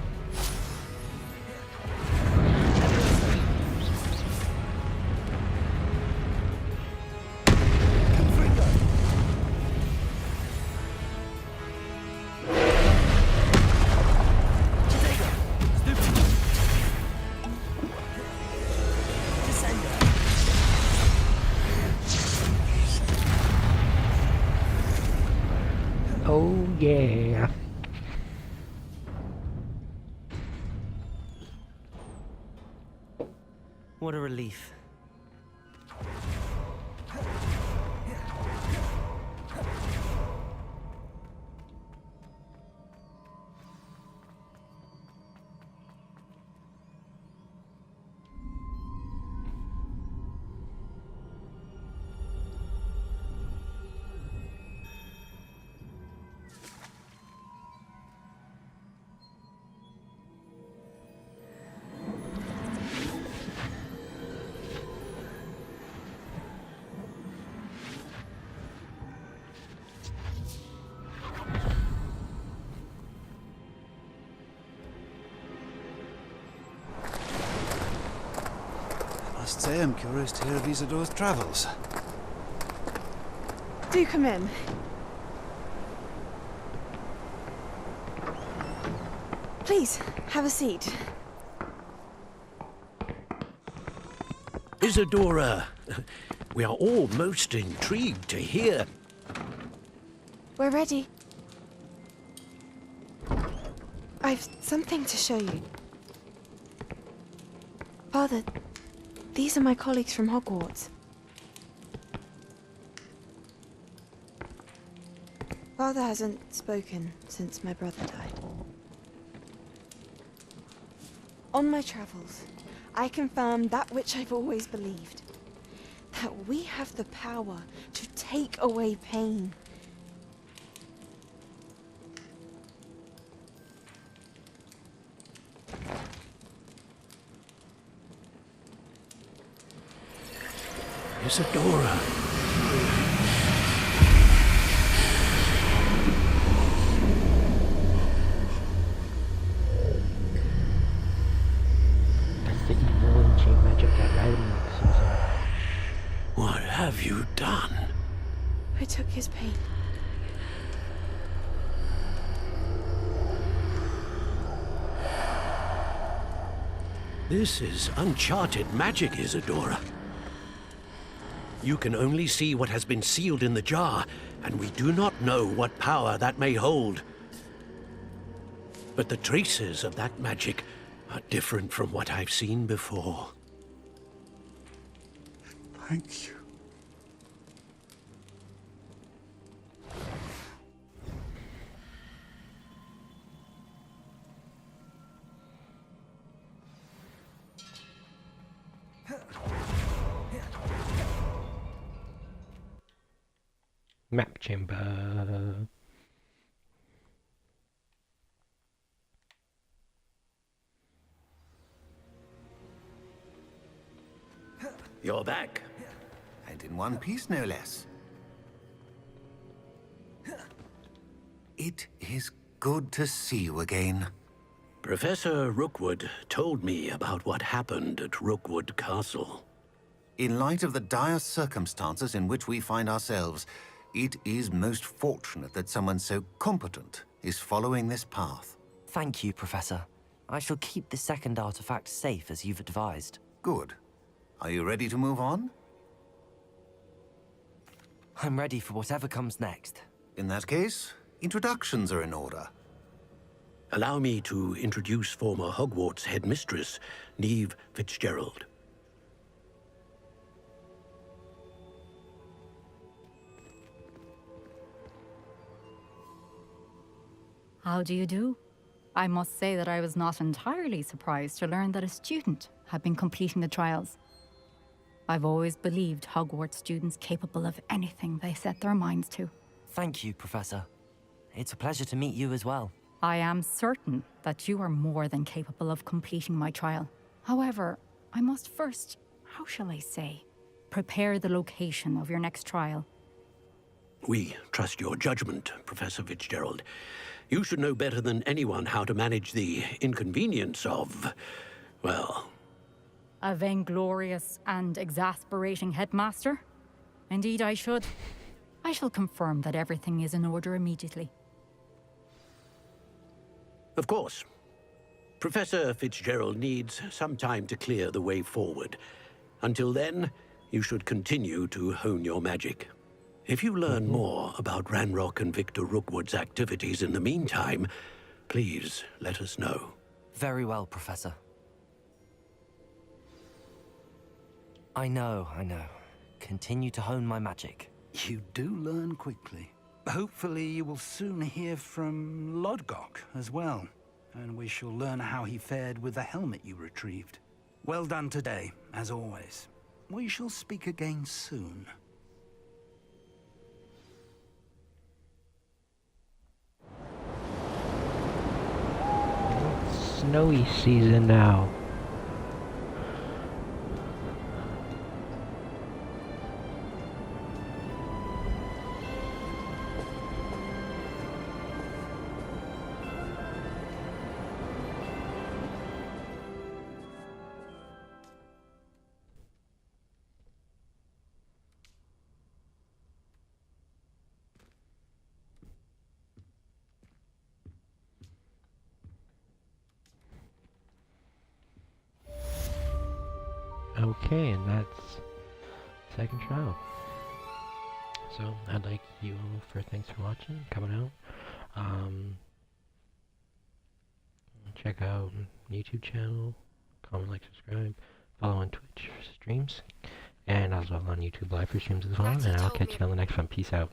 Oh yeah. What a relief. I must say I'm curious to hear of Isidore's travels. Do come in. Please, have a seat. Isadora, we are all most intrigued to hear. We're ready. I've something to show you. Father, these are my colleagues from Hogwarts. Father hasn't spoken since my brother died. On my travels, I confirmed that which I've always believed. That we have the power to take away pain. Isadora. That's the evil and chain magic that Ryden sees. What have you done? I took his pain. This is uncharted magic, Isadora. You can only see what has been sealed in the jar, and we do not know what power that may hold. But the traces of that magic are different from what I've seen before. Thank you. Map chamber. You're back. And in one piece, no less. It is good to see you again. Professor Rookwood told me about what happened at Rookwood Castle. In light of the dire circumstances in which we find ourselves, it is most fortunate that someone so competent is following this path. Thank you, Professor. I shall keep the second artifact safe as you've advised. Good. Are you ready to move on? I'm ready for whatever comes next. In that case, introductions are in order. Allow me to introduce former Hogwarts headmistress, Neve Fitzgerald. How do you do? I must say that I was not entirely surprised to learn that a student had been completing the trials. I've always believed Hogwarts students capable of anything they set their minds to. Thank you, Professor. It's a pleasure to meet you as well. I am certain that you are more than capable of completing my trial. However, I must first, how shall I say, prepare the location of your next trial. We trust your judgment, Professor Fitzgerald. You should know better than anyone how to manage the inconvenience of, well... A vainglorious and exasperating headmaster? Indeed I should. I shall confirm that everything is in order immediately. Of course. Professor Fitzgerald needs some time to clear the way forward. Until then, you should continue to hone your magic. If you learn more about Ranrock and Victor Rookwood's activities in the meantime, please let us know. Very well, Professor. I know. Continue to hone my magic. You do learn quickly. Hopefully you will soon hear from Lodgok as well, and we shall learn how he fared with the helmet you retrieved. Well done today, as always. We shall speak again soon. Snowy season now. Okay, and that's second trial. So I'd like you all for thanks for watching, coming out. Check out YouTube channel, comment, like, subscribe, follow on Twitch for streams, and as well on YouTube live for streams as well. And I'll catch you on the next one. Peace out.